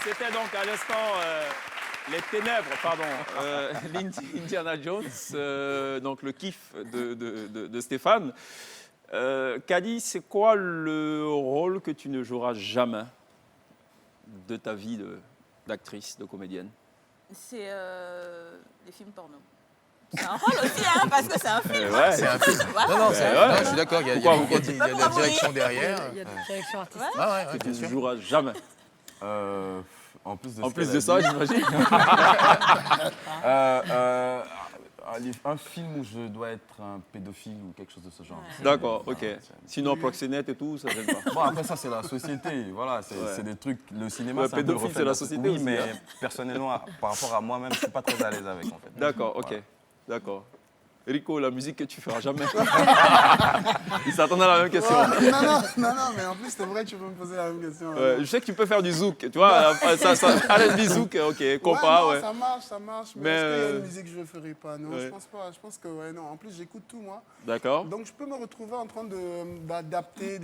C'était donc à l'instant les ténèbres, pardon, l'Indiana Jones, donc le kiff de Stéphane. Kadi, c'est quoi le rôle que tu ne joueras jamais de ta vie d'actrice, de comédienne?
C'est les films porno. C'est un rôle aussi, hein, parce que c'est un film.
Ouais.
C'est un film.
Voilà.
Non, je suis d'accord, il y a de la direction derrière.
Il y a de la direction artistique.
Que tu ne joueras jamais.
En plus
de ça, j'imagine.
Un film où je dois être un pédophile ou quelque chose de ce genre.
D'accord, ok. Sinon, proxénète et tout, ça ne gêne pas.
Bon, après ça, c'est la société. Voilà, c'est des trucs. Le cinéma, c'est un peu le
pédophile,
reflet
c'est
de
la société
Oui,
aussi,
mais
hein.
personnellement, par rapport à moi-même, je ne suis pas très à l'aise avec, en fait.
D'accord, ok.
Voilà.
D'accord. Rico, la musique que tu feras jamais. Il s'attendait à la même question.
Non, mais en plus, c'est vrai que tu peux me poser la même question.
Je sais que tu peux faire du zouk, tu vois. Allez, du zouk, ok, compas,
ouais. Ça marche. Mais est-ce qu'il y a une musique que je ne ferai pas? Non, je pense pas. Je pense que, non. En plus, j'écoute tout, moi.
D'accord.
Donc, je peux me retrouver en train d'adapter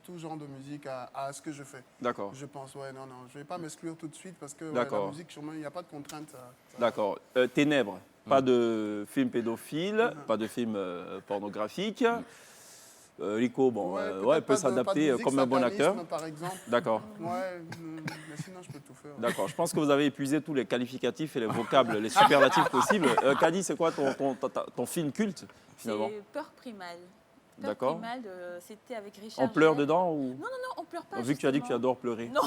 tout genre de musique à ce que je fais.
D'accord.
Je pense, non. Je ne vais pas m'exclure tout de suite parce que la musique, sûrement, il n'y a pas de contrainte.
D'accord. Ténèbres. Pas de film pédophile, pas de film pornographique. Rico, peut s'adapter comme un bon acteur.
Par exemple.
D'accord.
Ouais, mais sinon je peux tout faire.
D'accord. Je pense que vous avez épuisé tous les qualificatifs et les vocables, les superlatifs possibles. Kadi, c'est quoi ton film culte finalement?
C'est Peur primale.
D'accord.
C'était avec Richard.
On pleure dedans ou...
Non, on pleure pas.
Vu que tu as dit que tu adores pleurer.
Non,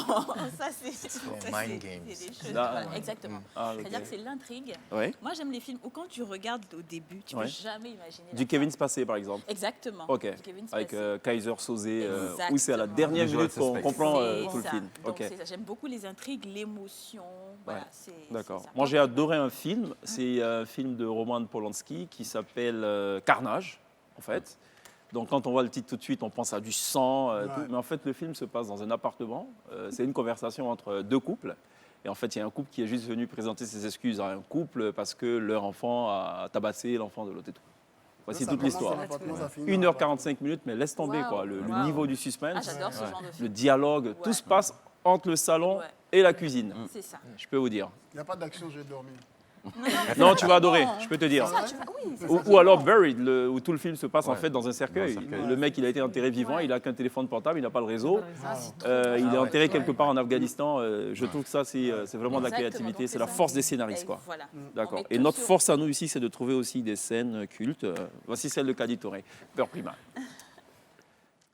ça c'est
Mind Games.
Des choses, exactement. C'est-à-dire que c'est l'intrigue.
Oui.
Moi j'aime les films où quand tu regardes au début, tu peux jamais imaginer.
Du Kevin Spacey par exemple.
Exactement.
Ok. Avec Kaiser Soze, où c'est à la dernière minute qu'on comprend tout le film.
Donc j'aime beaucoup les intrigues, l'émotion. Voilà,
d'accord. Moi j'ai adoré un film. C'est un film de Roman Polanski qui s'appelle Carnage, en fait. Donc, quand on voit le titre tout de suite, on pense à du sang, tout. Mais en fait, le film se passe dans un appartement. C'est une conversation entre deux couples. Et en fait, il y a un couple qui est juste venu présenter ses excuses à un couple parce que leur enfant a tabassé l'enfant de l'autre et tout. Voici toute l'histoire. 1h45 minutes, mais laisse tomber quoi. Le niveau du suspense,
j'adore ce genre de film.
le dialogue, tout se passe entre le salon et la cuisine.
C'est ça.
Je peux vous dire.
Il n'y a pas d'action, je vais dormir.
Non, tu vas adorer, je peux te dire. Ou alors Buried, où tout le film se passe en fait dans un cercueil. Le mec, il a été enterré vivant, il n'a qu'un téléphone portable, il n'a pas le réseau. Il est enterré quelque part en Afghanistan. Je trouve que ça, c'est vraiment de la créativité, c'est la force des scénaristes. D'accord. Et notre force à nous ici, c'est de trouver aussi des scènes cultes. Voici celle de Kadi Touré, Peur primale.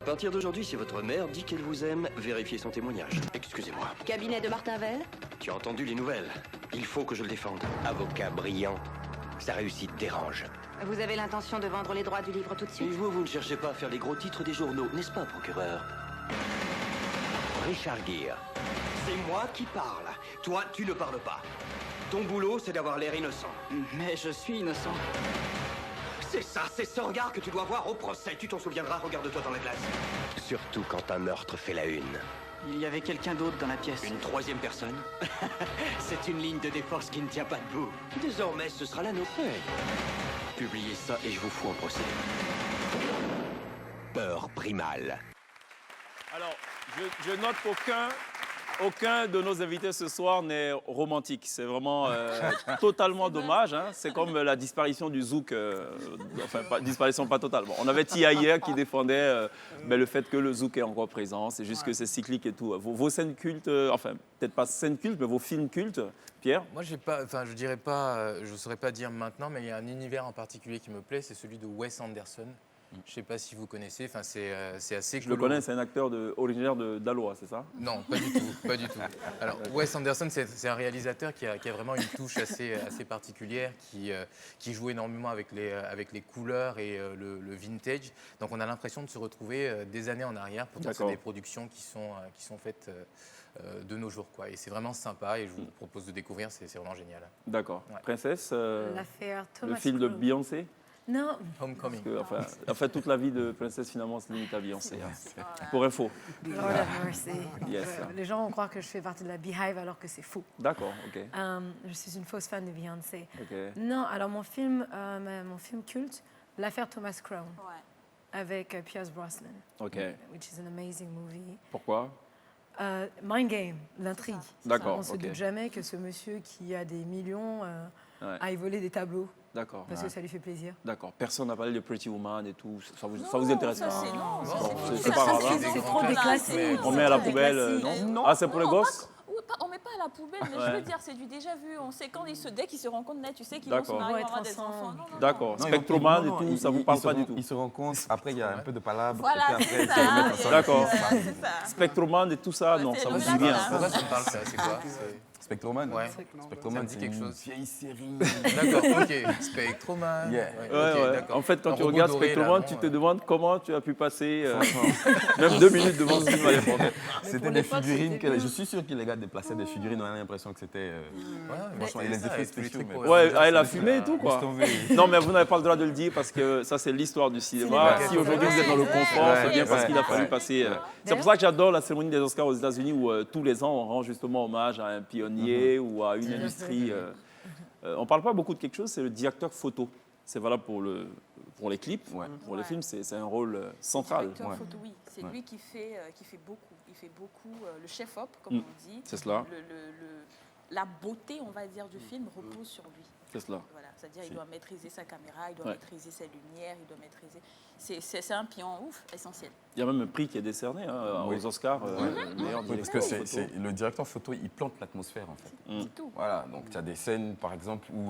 À partir d'aujourd'hui, si votre mère dit qu'elle vous aime, vérifiez son témoignage. Excusez-moi.
Cabinet de Martinvel.
Tu as entendu les nouvelles. Il faut que je le défende. Avocat brillant. Sa réussite dérange.
Vous avez l'intention de vendre les droits du livre tout de suite?
Et vous ne cherchez pas à faire les gros titres des journaux, n'est-ce pas, procureur? Richard Gere. C'est moi qui parle. Toi, tu ne parles pas. Ton boulot, c'est d'avoir l'air innocent.
Mais je suis innocent.
C'est ça, c'est ce regard que tu dois voir au procès. Tu t'en souviendras, regarde-toi dans la glace. Surtout quand un meurtre fait la une.
Il y avait quelqu'un d'autre dans la pièce.
Une troisième personne? C'est une ligne de défense qui ne tient pas debout. Désormais, ce sera la nôtre. Publiez ça et je vous fous en procès. Peur primale.
Alors, je note qu'aucun aucun de nos invités ce soir n'est romantique. C'est vraiment totalement dommage. Hein. C'est comme la disparition du zouk. Enfin, disparition pas totale. Bon, on avait Tia hier qui défendait le fait que le zouk est encore présent. C'est juste que c'est cyclique et tout. Vos scènes cultes, enfin, peut-être pas scènes cultes, mais vos films cultes, Pierre?
Moi, je dirais pas, je ne saurais pas dire maintenant, mais il y a un univers en particulier qui me plaît, c'est celui de Wes Anderson. Je ne sais pas si vous connaissez, enfin, c'est assez
Je le connais, c'est un acteur originaire d'Aloha, c'est ça?
Non, pas du tout, pas du tout. Alors, Wes Anderson, c'est un réalisateur qui a vraiment une touche assez particulière, qui joue énormément avec les couleurs et le vintage. Donc, on a l'impression de se retrouver des années en arrière. Pourtant, c'est des productions qui sont faites de nos jours, quoi. Et c'est vraiment sympa et je vous propose de découvrir, c'est vraiment génial.
D'accord. Ouais. Princesse,
l'affaire Thomas
le film de Beyoncé?
Non.
Homecoming.
En fait, toute la vie de Princesse, finalement, se limite à Beyoncé. Hein. Pour info.
Lord have mercy.
Yes.
Les gens vont croire que je fais partie de la Beehive alors que c'est faux.
D'accord, ok.
Je suis une fausse fan de Beyoncé.
Okay.
Non, alors mon film culte, l'affaire Thomas Crown, avec Pierce Brosnan.
Ok.
Which is an amazing movie.
Pourquoi?
Mind Game, l'intrigue.
D'accord.
On ne se doute jamais que ce monsieur qui a des millions aille voler des tableaux.
D'accord.
Parce que ça lui fait plaisir.
D'accord. Personne n'a parlé de Pretty Woman et tout. Ça vous intéresse pas?
C'est pas grave. C'est trop déclassé.
On met à la poubelle, non? Ah, c'est pour les gosses?
On met pas à la poubelle, mais je veux dire, c'est du déjà vu. On sait dès qu'ils se rencontrent, tu sais qu'ils vont se marier, avoir des enfants.
D'accord. Spectroman et tout, ça vous parle pas du tout?
Ils se rencontrent, après il y a un peu de palabre.
Voilà,
c'est
ça.
D'accord. Spectroman et tout ça, non, ça vous dit rien.
Pourquoi ça me parle, ça? C'est quoi?
Spectroman?
Ouais.
Spectroman,
dit quelque chose.
Vieille série.
D'accord, ok. Spectroman.
Yeah.
Ouais. En fait, quand tu regardes Spectroman, tu te demandes comment tu as pu passer même 2 minutes devant ce film à l'époque.
C'était des figurines que je suis sûr que les gars déplaçaient des figurines, on a l'impression que c'était. Franchement, et les effets spéciaux.
Ouais, elle a fumé et tout, quoi. Non, mais vous n'avez pas le droit de le dire parce que ça, c'est l'histoire du cinéma. Si aujourd'hui vous êtes dans le confort, c'est bien parce qu'il a fallu passer. C'est pour ça que j'adore la cérémonie des Oscars aux États-Unis où tous les ans on rend justement hommage à un pionnier ou à une industrie. On ne parle pas beaucoup de quelque chose, c'est le directeur photo. C'est valable pour les clips, pour les films, c'est un rôle central.
Le directeur photo, oui. C'est lui qui fait beaucoup. Il fait beaucoup le chef-op, comme on dit.
C'est cela.
La beauté, on va dire, du film repose sur lui.
C'est cela.
Voilà, c'est-à-dire qu'il doit maîtriser sa caméra, il doit maîtriser ses lumières, il doit maîtriser... C'est un pion essentiel.
Il y a même un prix qui est décerné aux Oscars, le meilleur directeur
parce que
photo.
le directeur photo, il plante l'atmosphère en fait. Voilà, donc tu as des scènes par exemple où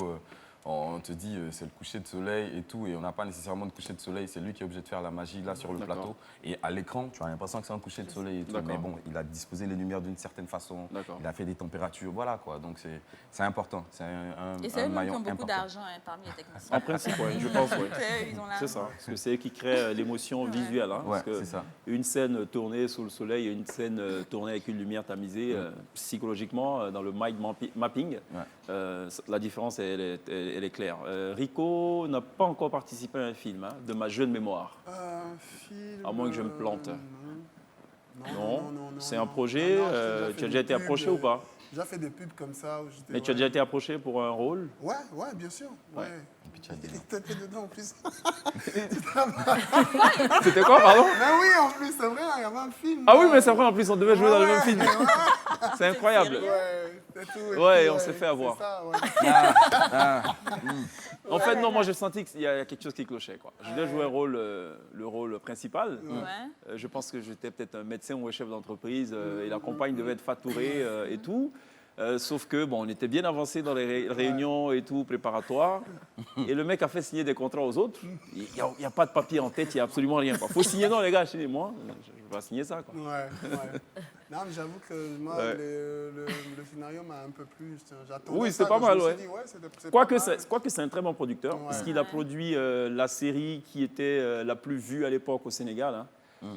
on te dit c'est le coucher de soleil et tout, et on n'a pas nécessairement de coucher de soleil, c'est lui qui est obligé de faire la magie là sur le plateau. Et à l'écran, tu as l'impression que c'est un coucher de soleil et tout, mais bon, il a disposé les lumières d'une certaine façon, il a fait des températures, voilà quoi, donc c'est important, c'est un
et c'est eux
maillon
qui ont beaucoup
important.
d'argent parmi les techniciens.
En principe, je pense, c'est ça, parce que c'est eux qui créent l'émotion visuelle. Hein, parce que une scène tournée sous le soleil et une scène tournée avec une lumière tamisée, psychologiquement, dans le mind mapping, la différence, elle est claire. Rico n'a pas encore participé à un film, de ma jeune mémoire.
Film,
à moins que je me plante. Non. C'est un projet. Tu as déjà été approché ou pas?
J'ai déjà fait des pubs comme ça.
Mais tu as déjà été approché pour un rôle?
Ouais, bien sûr. Ouais. T'étais dedans en plus.
C'était quoi, pardon?
Mais oui, en plus, c'est vrai, il y avait un film.
Ah oui, mais c'est vrai, en plus, on devait jouer dans le même film. C'est incroyable. Ouais, on s'est fait avoir. En fait, non, moi j'ai senti qu'il y a quelque chose qui clochait, quoi. Je devais jouer le rôle principal. Je pense que j'étais peut-être un médecin ou un chef d'entreprise et la compagne devait être faturée et tout. Sauf que, bon, on était bien avancé dans les réunions et tout, préparatoires. Et le mec a fait signer des contrats aux autres. Il n'y a pas de papier en tête, il n'y a absolument rien. Il faut signer, non, les gars, chez moi, je vais signer ça, quoi.
Non, mais j'avoue que moi, le scénario m'a un peu plus...
Oui, c'était pas mal, Quoique c'est un très bon producteur, parce qu'il a produit la série qui était la plus vue à l'époque au Sénégal. Hein.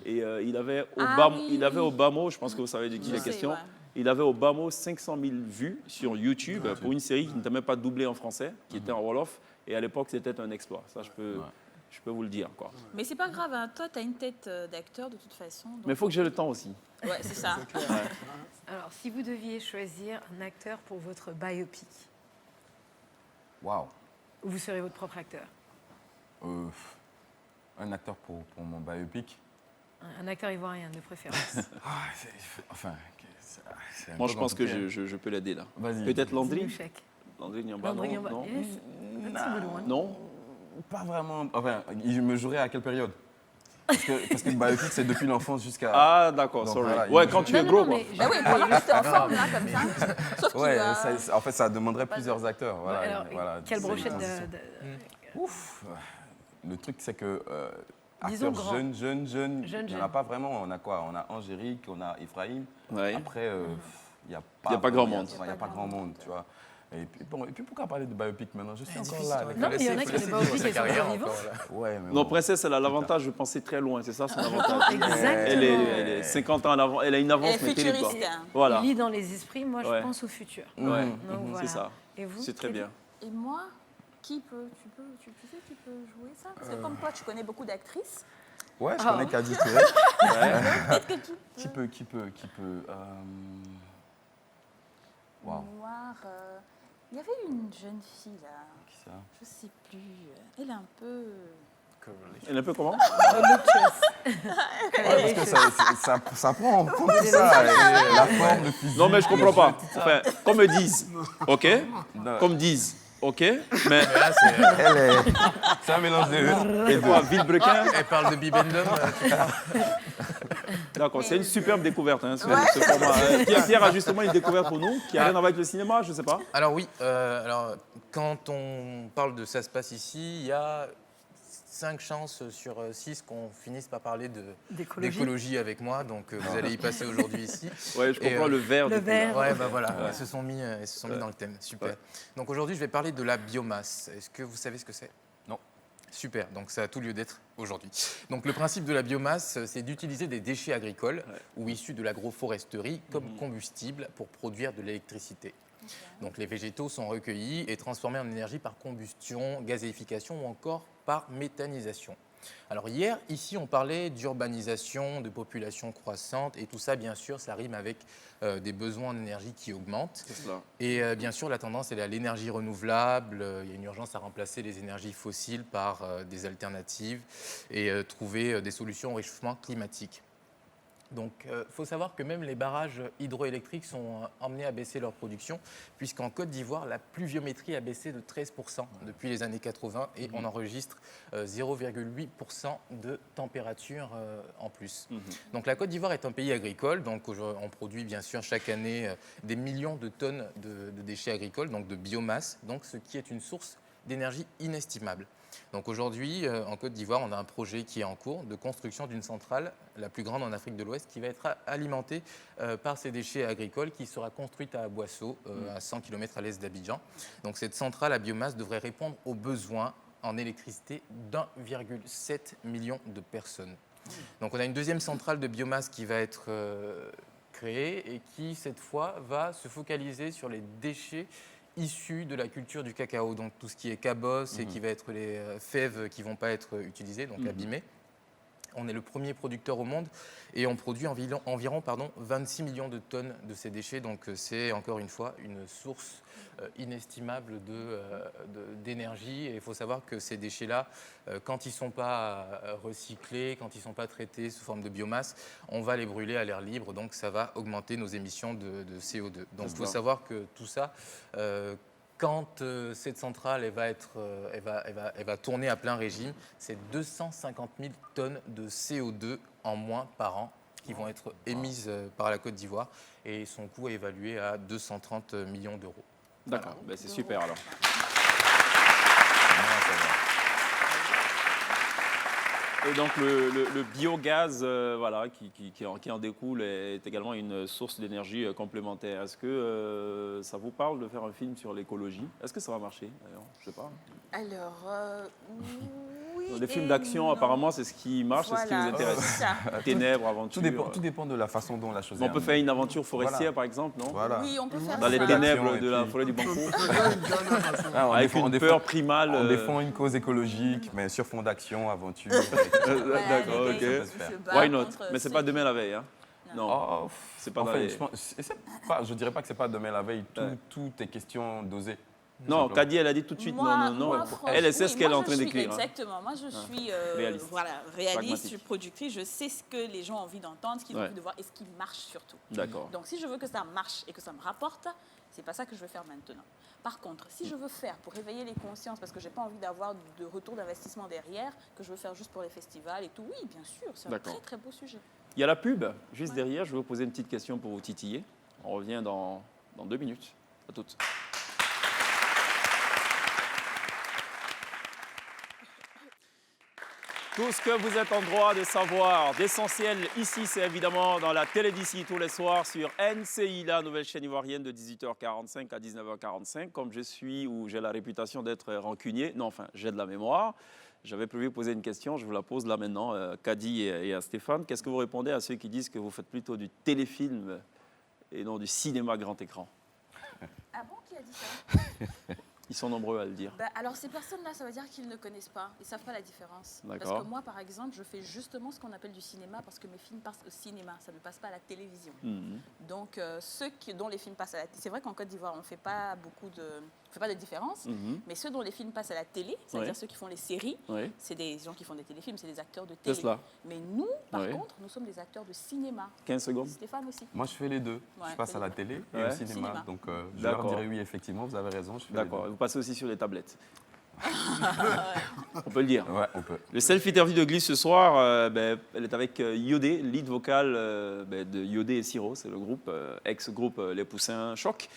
Et il avait au bas mot, je pense que vous savez de qui il est question, il avait au bas mot 500 000 vues sur YouTube pour une série qui n'était même pas doublée en français, qui était en Wolof. Et à l'époque, c'était un exploit. Ça, je peux vous le dire, quoi.
Mais c'est pas grave, hein. Toi, tu as une tête d'acteur de toute façon. Donc...
Mais il faut que j'ai le temps aussi.
Ouais, c'est ça.
Alors, si vous deviez choisir un acteur pour votre biopic,
Waouh.
Vous serez votre propre acteur.
Un acteur pour mon biopic.
Un acteur ivoirien, de préférence.
Moi, je pense que je peux l'aider là. Peut-être Landry. Landry Niamba,
Landry Niamba,
non?
yes. That's a good one.
Non?
Pas vraiment. Enfin, il me jouerait à quelle période? Parce que biopic, c'est depuis l'enfance jusqu'à...
Ah, d'accord, sorry.
Voilà,
ouais, quand tu es gros, quoi.
Bah oui, pour rester en forme, là, comme ça. Sauf
ouais,
qu'il
en fait, ça demanderait plusieurs acteurs. Voilà,
Alors, quelle brochette
Ouf. Le truc, c'est que
disons
acteurs jeunes, il n'y en a pas vraiment. On a quoi? On a Angérique, on a Ephraim.
Ouais.
Après, il n'y a
pas grand monde.
Il n'y a pas grand monde, tu vois. Et puis pourquoi parler de biopic maintenant? Je suis encore là.
Non, mais il y en a qui ont des biopics et sont encore vivants.
Ouais,
non, Princesse, elle a l'avantage de penser très loin, c'est ça son avantage.
Exactement.
Elle est 50 ans en avant, elle a une avance, mais terrible. Voilà.
Il lit dans les esprits, moi je pense au futur.
Ouais,
voilà.
c'est ça.
Et vous?
C'est très bien.
Et moi, tu sais qui peut jouer ça? Parce que comme toi, tu connais beaucoup d'actrices.
Ouais, je connais Kadi Touré. Qui peut
Wow. Il y avait une jeune fille là.
Qui ça?
Je sais plus. Elle est un peu.
Elle est un peu comment?
Parce que ça prend en compte ça, la forme, le physique.
Non, mais je comprends pas. Enfin, qu'on me dise, ok? Qu'on me dise, ok? Mais
là, c'est un mélange de...
Et quoi, Villebrequin?
Elle parle de Bibendum.
D'accord, c'est une superbe découverte, hein, ce format. Pierre a justement une découverte pour nous, qui a rien à voir avec le cinéma, je ne sais pas.
Alors oui, quand on parle de Ça se passe ici, il y a 5 chances sur 6 qu'on finisse par parler d'écologie avec moi, donc vous allez y passer aujourd'hui ici.
Ouais, je comprends le vert.
Ouais, bah voilà, ils se sont mis dans le thème, super. Ouais. Donc aujourd'hui, je vais parler de la biomasse. Est-ce que vous savez ce que c'est?
Non.
Super, donc ça a tout lieu d'être aujourd'hui. Donc le principe de la biomasse, c'est d'utiliser des déchets agricoles ou issus de l'agroforesterie comme combustible pour produire de l'électricité. Donc les végétaux sont recueillis et transformés en énergie par combustion, gazéification ou encore par méthanisation. Alors hier, ici, on parlait d'urbanisation, de population croissante et tout ça, bien sûr, ça rime avec des besoins en énergie qui augmentent. Et bien sûr, la tendance, elle est à l'énergie renouvelable. Il y a une urgence à remplacer les énergies fossiles par des alternatives et trouver des solutions au réchauffement climatique. Donc, il faut savoir que même les barrages hydroélectriques sont emmenés à baisser leur production, puisqu'en Côte d'Ivoire, la pluviométrie a baissé de 13% depuis les années 80 et on enregistre 0,8% de température en plus. Donc, la Côte d'Ivoire est un pays agricole, donc on produit bien sûr chaque année des millions de tonnes de déchets agricoles, donc de biomasse, donc ce qui est une source d'énergie inestimable. Donc aujourd'hui, en Côte d'Ivoire, on a un projet qui est en cours de construction d'une centrale, la plus grande en Afrique de l'Ouest, qui va être alimentée par ces déchets agricoles, qui sera construite à Aboissau, à 100 km à l'est d'Abidjan. Donc cette centrale à biomasse devrait répondre aux besoins en électricité d'1,7 million de personnes. Donc on a une deuxième centrale de biomasse qui va être créée et qui, cette fois, va se focaliser sur les déchets issus de la culture du cacao, donc tout ce qui est cabosse et qui va être les fèves qui ne vont pas être utilisées, donc abîmées. On est le premier producteur au monde et on produit environ 26 millions de tonnes de ces déchets, donc c'est encore une fois une source inestimable d'énergie. Et il faut savoir que ces déchets-là, quand ils ne sont pas recyclés, quand ils ne sont pas traités sous forme de biomasse, on va les brûler à l'air libre, donc ça va augmenter nos émissions de CO2. Donc il faut savoir que tout ça, quand cette centrale elle va tourner à plein régime, c'est 250 000 tonnes de CO2 en moins par an qui vont être émises par la Côte d'Ivoire et son coût est évalué à 230 millions d'euros.
D'accord, ben c'est super alors. Et donc le biogaz voilà, qui en découle est également une source d'énergie complémentaire. Est-ce que ça vous parle de faire un film sur l'écologie? Est-ce que ça va marcher d'ailleurs? Je ne sais pas.
Alors, oui.
Les films d'action, apparemment, c'est ce qui marche, c'est ce qui vous intéresse. Ténèbres, aventures.
Tout dépend de la façon dont la chose est.
On peut faire une aventure forestière, par exemple, non?
Oui, on peut faire
dans
ça.
Les ténèbres de la forêt du Banco. Avec une peur primale.
On défend une cause écologique, mais sur fond d'action, aventure.
D'accord, ok. Why not? Mais c'est pas demain la veille, hein? Non, c'est pas
je dirais pas que c'est pas demain la veille. Tout est question d'oser.
Non, Kadi, elle a dit tout de suite non. Elle sait ce qu'elle est en train d'écrire.
Exactement. Moi, je suis réaliste, je suis productrice. Je sais ce que les gens ont envie d'entendre, ce qu'ils ont envie de voir et ce qui marche surtout.
D'accord.
Donc, si je veux que ça marche et que ça me rapporte, c'est pas ça que je veux faire maintenant. Par contre, si je veux faire pour réveiller les consciences, parce que j'ai pas envie d'avoir de retour d'investissement derrière, que je veux faire juste pour les festivals et tout, oui, bien sûr, c'est un très très beau sujet.
Il y a la pub juste derrière. Je vais vous poser une petite question pour vous titiller. On revient dans 2 minutes. À toutes. Tout ce que vous êtes en droit de savoir, d'essentiel ici, c'est évidemment dans la télé d'ici tous les soirs sur NCI, la nouvelle chaîne ivoirienne de 18h45 à 19h45. Comme je suis ou j'ai la réputation d'être rancunier, non, enfin, j'ai de la mémoire. J'avais prévu de poser une question, je vous la pose là maintenant, Kadi et à Stéphane. Qu'est-ce que vous répondez à ceux qui disent que vous faites plutôt du téléfilm et non du cinéma grand écran?
Ah bon, qui a dit ça?
Ils sont nombreux à le dire.
Alors, ces personnes-là, ça veut dire qu'ils ne connaissent pas. Ils ne savent pas la différence. Parce que moi, par exemple, je fais justement ce qu'on appelle du cinéma parce que mes films passent au cinéma. Ça ne passe pas à la télévision. Donc, ceux dont les films passent à la télé... C'est vrai qu'en Côte d'Ivoire, on ne fait pas de différence. Mais ceux dont les films passent à la télé, c'est-à-dire ceux qui font les séries, c'est des gens qui font des téléfilms, c'est des acteurs de télé. Mais nous, par contre, nous sommes des acteurs de cinéma.
15 secondes.
Stéphane aussi.
Moi, je fais les deux. Je passe à la télé et au cinéma. Donc, je leur dirais oui, effectivement, vous avez raison.
D'accord. Vous passez aussi sur les tablettes. On peut le dire.
Ouais, on peut.
Le self-interview de Glisse ce soir, elle est avec Yodé, lead vocal de Yodé et Siro. C'est le groupe, ex-groupe Les Poussins Choc.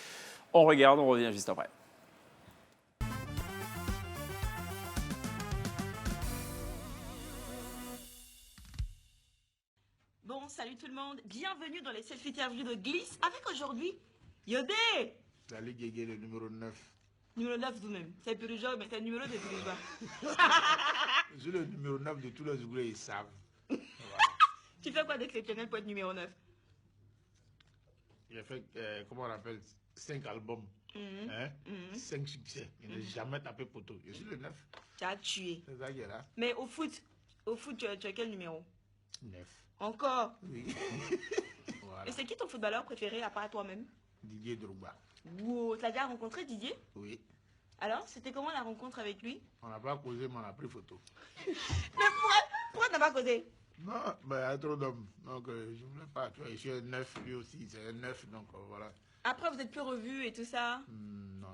On regarde, on revient juste après.
Bon, salut tout le monde. Bienvenue dans les self-interviews de Glisse avec aujourd'hui Yodé.
Salut Guégué, le numéro 9.
Numéro 9 vous-même. C'est Purigeois, mais c'est le numéro de Purigeois.
Je suis le numéro 9 de tous les Ougolais, ils savent. Voilà.
Tu fais quoi d'exceptionnel pour être numéro 9?
J'ai fait, comment on appelle, 5 albums. 5 succès. Je n'ai jamais tapé poteau. Je suis le 9.
Tu as tué.
C'est ça qui est là.
Mais au foot, tu as quel numéro?
9.
Encore?
Oui. Voilà.
Et c'est qui ton footballeur préféré à part toi-même?
Didier Drogba.
Wow, tu as déjà rencontré Didier?
Oui.
Alors, c'était comment la rencontre avec lui?
On n'a pas causé, mais on a pris photo.
Mais pourquoi tu n'as pas causé?
Non, mais il y a trop d'hommes. Donc, je ne voulais pas. Tu vois, je suis un 9, lui aussi, c'est un 9, donc voilà.
Après, vous êtes plus revus et tout ça?
Non.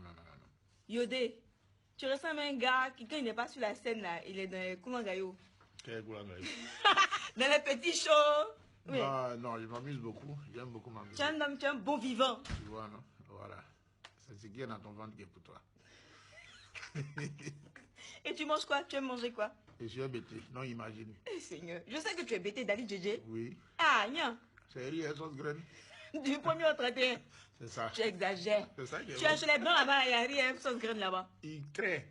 Yodé, tu ressembles à un gars qui, quand il n'est pas sur la scène, là, il est dans les Koulangayo.
Quel Koulangayo?
Dans les petits shows. Oui.
Non, je m'amuse beaucoup. J'aime beaucoup m'amuser.
Tu es un homme, tu es un bon vivant.
Tu vois, non? Voilà. C'est ce qui est dans ton ventre qui est pour toi.
Et tu manges quoi? Tu aimes manger quoi?
Je suis un bêté, non imagine.
Seigneur, je sais que tu es bêté d'Ali Djedje.
Oui.
Ah, non.
C'est riz et sauce graine.
Du 1er au 31.
C'est ça.
Tu exagères.
C'est ça qui est
Tu as chez les blancs là-bas, il y a riz et sauce graine là-bas.
Ils créent.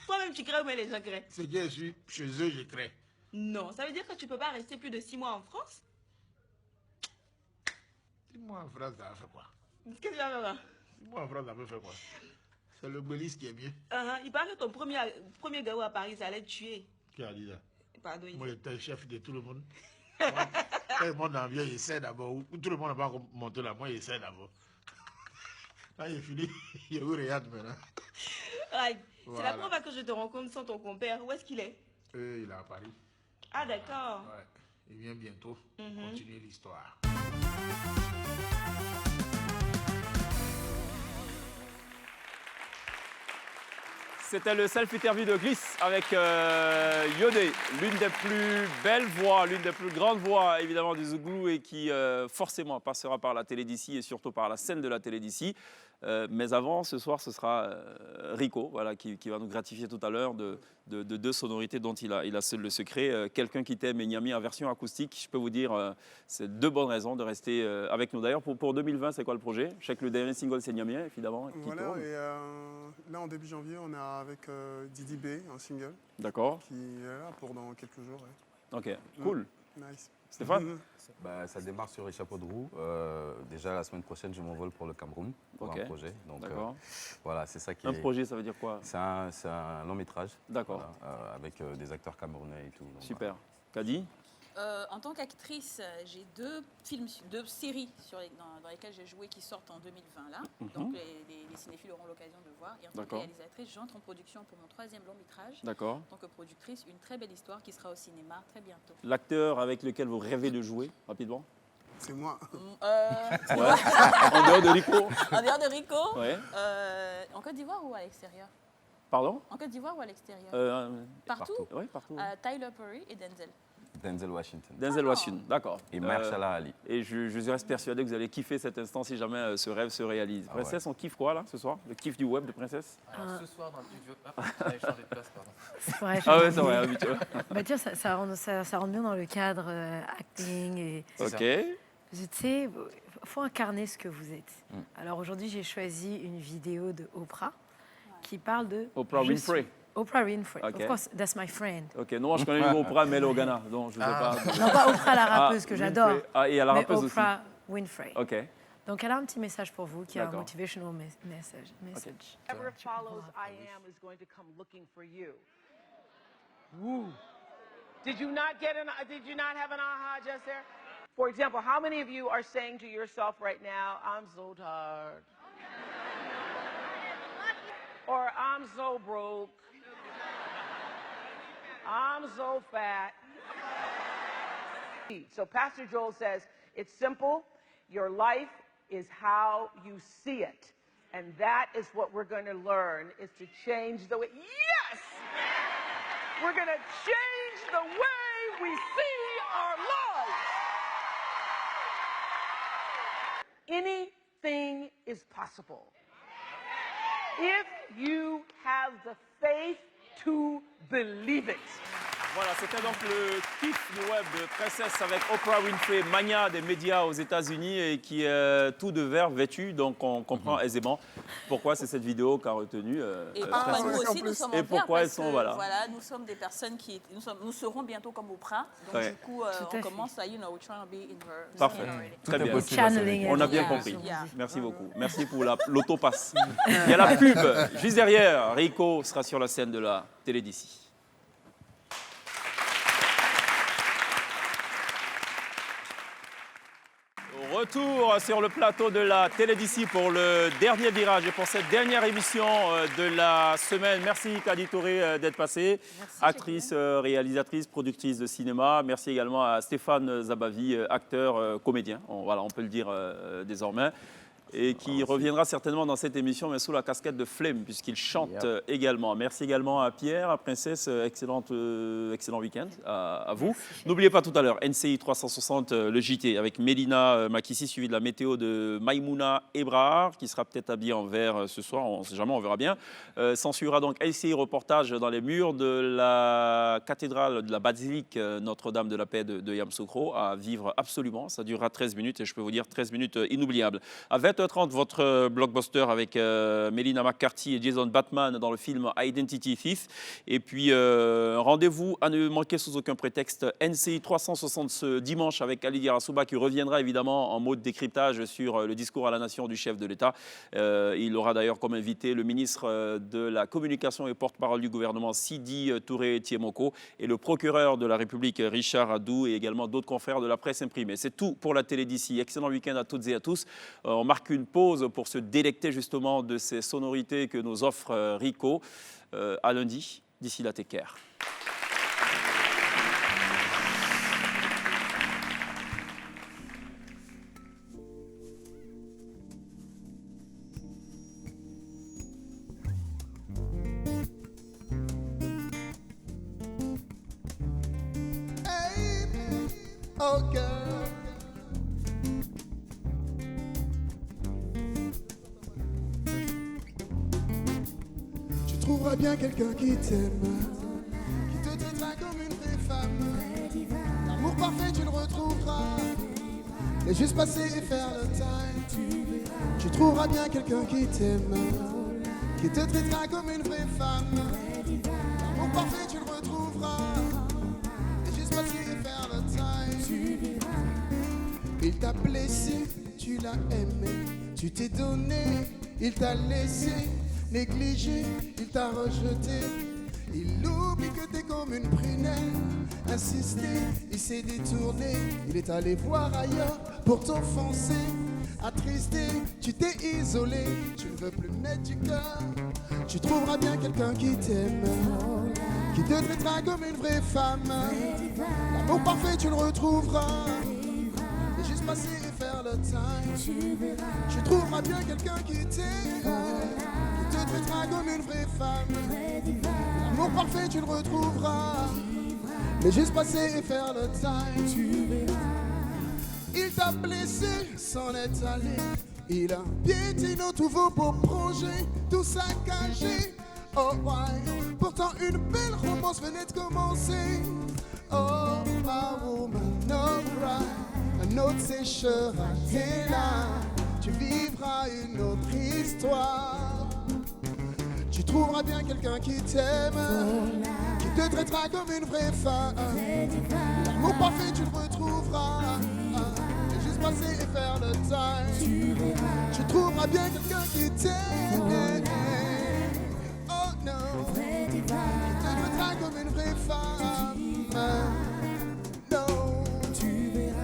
Toi-même, tu crées ou bien les gens créent?
C'est que je suis chez eux, je crée.
Non, ça veut dire que tu peux pas rester plus de 6 mois en France?
6 mois en France, ça a fait quoi?
Qu'est-ce que tu vas faire là?
6 mois en France, ça peut faire quoi? C'est le Bélis qui est mieux.
Il paraît que ton premier gars à Paris, ça allait te tuer.
Qui a dit ça?
Pardon.
Moi, j'étais le chef de tout le monde. Quand le monde en vient, il essaie d'abord. Ou tout le monde n'a pas monté là, moi, il essaie d'abord. Quand il est fini, il est où Riyad maintenant?
Ouais, c'est la première fois que je te rencontre sans ton compère. Où est-ce qu'il est?
Il est à Paris.
Ah, d'accord.
Ouais. Il vient bientôt continuer l'histoire.
C'était le self-interview de Glisse avec Yodé, l'une des plus belles voix, l'une des plus grandes voix évidemment du Zouglou et qui forcément passera par la télé d'ici et surtout par la scène de la télé d'ici. Mais avant, ce soir, ce sera Rico voilà, qui va nous gratifier tout à l'heure de deux sonorités dont il a seul le secret. Quelqu'un qui t'aime et Niami en version acoustique. Je peux vous dire, c'est 2 bonnes raisons de rester avec nous. D'ailleurs, pour 2020, c'est quoi le projet? Je sais que le dernier single, c'est Niami, évidemment.
Voilà, et là, en début janvier, on est avec Didi B, un single.
D'accord.
Qui est là pour dans quelques jours. Ouais.
Ok, cool.
Nice.
Stéphane?
Ça démarre sur les chapeaux de roue. Déjà, la semaine prochaine, je m'envole pour le Cameroun pour un projet. Donc, voilà, c'est ça qui
est... Un projet, ça veut dire quoi?
C'est un long métrage.
D'accord.
Voilà, avec des acteurs camerounais et tout. Donc,
super. Kadi?
En tant qu'actrice, j'ai 2 séries dans lesquelles j'ai joué qui sortent en 2020 là. Donc les cinéphiles auront l'occasion de voir. Et en tant que réalisatrice, j'entre en production pour mon 3e long métrage.
D'accord.
En tant que productrice, une très belle histoire qui sera au cinéma très bientôt.
L'acteur avec lequel vous rêvez de jouer, rapidement?
C'est moi.
Ouais. En dehors de Rico?
En dehors de Rico?
Ouais.
En Côte d'Ivoire ou à l'extérieur?
Pardon?
En Côte d'Ivoire ou à l'extérieur?
Partout. Oui, partout.
Tyler Perry et Denzel.
Denzel Washington.
Denzel Washington, d'accord.
Et Mahershala Ali.
Et je reste persuadé que vous allez kiffer cet instant si jamais ce rêve se réalise. Princesse, on kiffe quoi là ce soir? Le kiff du web de Princesse?
Alors, ce soir dans le studio... on a changé de place, pardon.
Ah ouais, c'est vrai, habituel.
Bah, tiens, ça rentre bien dans le cadre acting. Et...
Ok.
Tu sais, il faut incarner ce que vous êtes. Alors aujourd'hui, j'ai choisi une vidéo de Oprah qui parle de...
Oprah Winfrey.
Oprah Winfrey.
Okay.
Of course, that's my friend.
Ok, non, je connais Oprah, mais elle est au Ghana, donc je ne sais pas.
Non, pas Oprah, la rappeuse que j'adore.
Ah, et la rappeuse
mais Oprah
aussi.
Winfrey.
Ok.
Donc elle a un petit message pour vous, qui est un motivational message.
Whoever follows I am is going to come looking for you. Woo. Did you not have an aha just there? For example, how many of you are saying to yourself right now, I'm so tired? Or I'm so broke. I'm so fat. So Pastor Joel says, it's simple. Your life is how you see it. And that is what we're going to learn, is to change the way. Yes! We're going to change the way we see our lives. Anything is possible. If you have the faith to believe it.
Voilà, c'était donc le kiff du web de Princesse avec Oprah Winfrey, mania des médias aux États-Unis et qui est tout de vert vêtu, donc on comprend aisément pourquoi c'est cette vidéo qu'a retenu.
Et pourquoi nous aussi nous sommes en vert,
pourquoi elles sont
voilà, nous sommes des personnes qui nous serons bientôt comme Oprah, donc du coup on commence à we're trying to be in her.
Parfait, très bien. On a bien compris. Merci beaucoup. Merci pour l'autopasse. Il y a la pub juste derrière. Rico sera sur la scène de la télé d'ici. Retour sur le plateau de la télé d'ici pour le dernier virage et pour cette dernière émission de la semaine. Merci Kadi Touré d'être passée, actrice, réalisatrice, productrice de cinéma. Merci également à Stéphane Zabavi, acteur, comédien, on peut le dire désormais, et qui reviendra certainement dans cette émission, mais sous la casquette de Flemme, puisqu'il chante également. Merci également à Pierre, à Princesse, excellent week-end à vous. N'oubliez pas tout à l'heure, NCI 360, le JT, avec Mélina Makissi, suivi de la météo de Maïmouna Ebrard, qui sera peut-être habillée en vert ce soir, on ne sait jamais, on verra bien. S'en suivra donc NCI reportage dans les murs de la cathédrale de la basilique Notre-Dame de la Paix de Yamoussoukro, à vivre absolument. Ça durera 13 minutes, et je peux vous dire 13 minutes inoubliables. À 20h30, votre blockbuster avec Melina McCarthy et Jason Bateman dans le film Identity Thief. Et puis, rendez-vous à ne manquer sous aucun prétexte NCI 360 ce dimanche avec Ali Diarasouba qui reviendra évidemment en mode décryptage sur le discours à la nation du chef de l'État. Il aura d'ailleurs comme invité le ministre de la Communication et porte-parole du gouvernement Sidi Touré Tiemoko et le procureur de la République Richard Adou et également d'autres confrères de la presse imprimée. C'est tout pour la télé d'ici. Excellent week-end à toutes et à tous. On marque une pause pour se délecter justement de ces sonorités que nous offre Rico. À lundi, d'ici là, take care.
Oh girl. Tu trouveras bien quelqu'un qui t'aime, qui te traitera comme une vraie femme. L'amour parfait tu le retrouveras, et juste passer et faire le time. Tu trouveras bien quelqu'un qui t'aime, qui te traitera comme une vraie femme. L'amour parfait tu le retrouveras, et juste passer et faire le time. Il t'a blessé, tu l'as aimé, tu t'es donné, il t'a laissé, négligé, il t'a rejeté. Il oublie que t'es comme une prunelle. Insisté, il s'est détourné. Il est allé voir ailleurs pour t'offenser. Attristé, tu t'es isolé. Tu ne veux plus mettre du cœur. Tu trouveras bien quelqu'un qui t'aime, qui te traitera comme une vraie femme. L'amour parfait, tu le retrouveras. Et juste passer et faire le time. Tu trouveras bien quelqu'un qui t'aime, qui te traitera comme une vraie femme. L'amour parfait, tu le retrouveras. Mais juste passer et faire le time. Il t'a blessé, s'en est allé. Il a piétiné tous vos beaux projets, tout saccagé. Oh ouais, pourtant une belle romance venait de commencer. Oh ma woman, no right. Un autre sécheur à tes larmes. Tu vivras une autre histoire. Tu trouveras bien quelqu'un qui t'aime, qui te traitera comme une vraie femme. L'amour parfait, tu le retrouveras. Et juste passer et faire le time. Tu trouveras bien quelqu'un qui t'aime. Oh non, qui te traitera comme une vraie femme. Non, tu verras.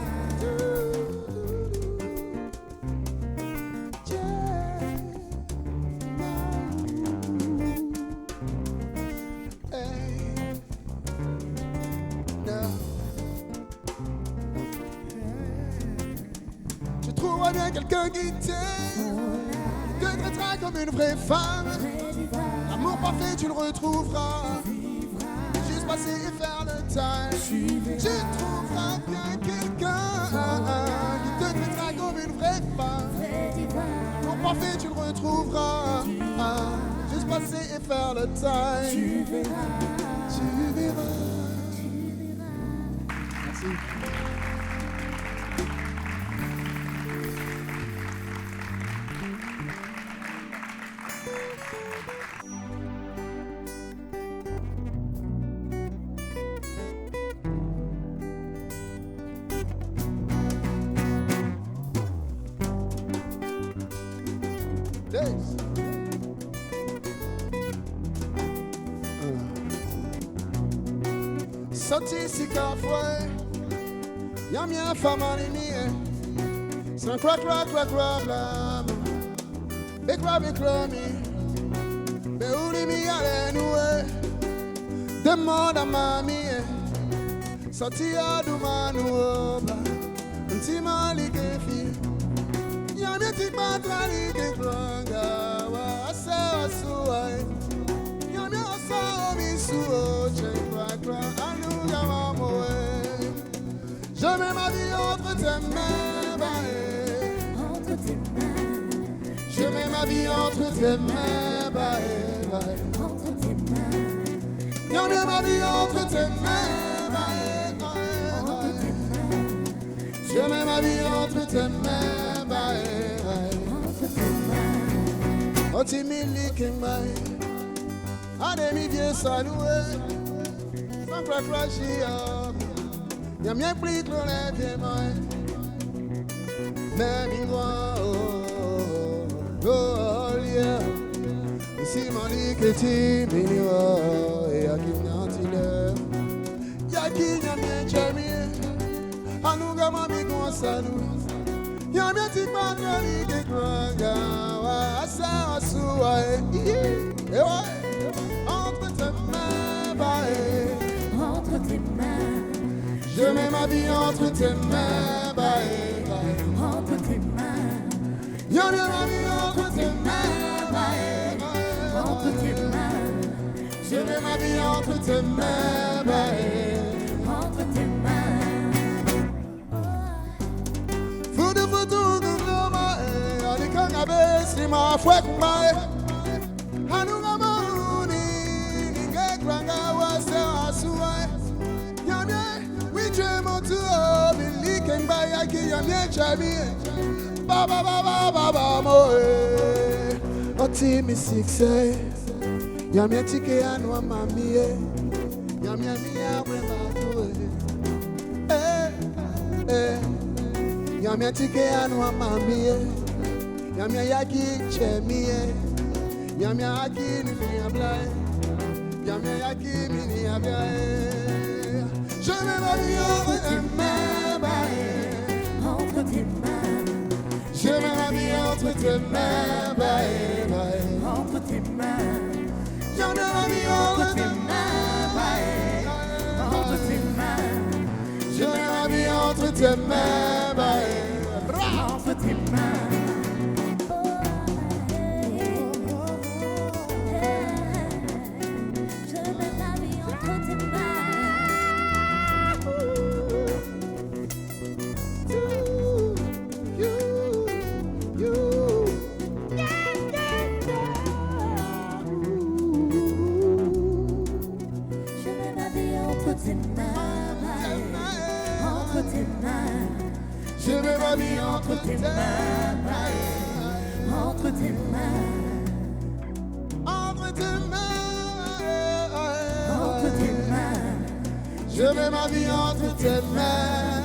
Bien quelqu'un qui t'aime, qui te traitera comme une vraie femme. L'amour parfait, tu le retrouveras. Juste passer et faire le time. Tu trouveras bien quelqu'un qui te traitera comme une vraie femme. L'amour parfait, tu le retrouveras. Juste passer et faire le time. Tu verras, tu verras. Merci. Sorti si café, y'a mia femme en ligne, sans crack, crack, crack, crack, crack, big crack, big crack, be uli mi ale noué, demande à mamie, sorti à doumanou, nti mali kefi, y'a mia ti patrali ke kranga, wa asa asuai, y'a mia asa omi suo, check crack, crack. Je mets ma vie entre tes mains, entre tes mains. Je mets ma vie entre tes mains, entre tes mains. Je mets ma vie entre tes mains, entre tes mains. Je mets ma vie entre tes mains, entre tes mains. Otimili kengmai, ademi vie saloué, sans fragile. Y'a bien pris que l'on est bien moins. Même il voit, oh, yeah. Ici, m'en dit que tu m'ignores. Et y'a qui n'a t'il y'a qui n'a bien jamais. A nous, gamin, mais qu'on s'alloue. Y'a bien ti pas de qui croit. Wa, ça, soua, et ouais. Entre tes mains, entre tes mains. Je mets ma vie entre tes mains, entre tes mains. Je mets ma vie entre tes mains, entre tes mains. Je mets ma vie entre tes mains, entre tes mains. Fou de photo de l'homme, on est quand avec c'est ma foi qu'on va. Hanunga mauni, ninge kranga wa sa asuai. Baba baba baba moe oti mi sikse ya mi tike anwa mami ya mi ya we ba ya mi tike anwa mami ya mi ya ki chemi ya mi aki ni mi abla bien mieux y'a qui mini à bien. Je mets ma vie entre tes mains, entre tes mains. Je mets ma vie entre tes mains, entre tes mains. Je mets ma vie entre tes mains, entre tes mains. Je mets ma vie entre tes mains, entre tes mains. Je mets ma vie entre tes mains, entre tes mains, entre tes mains, entre tes mains. Je mets ma vie entre tes mains.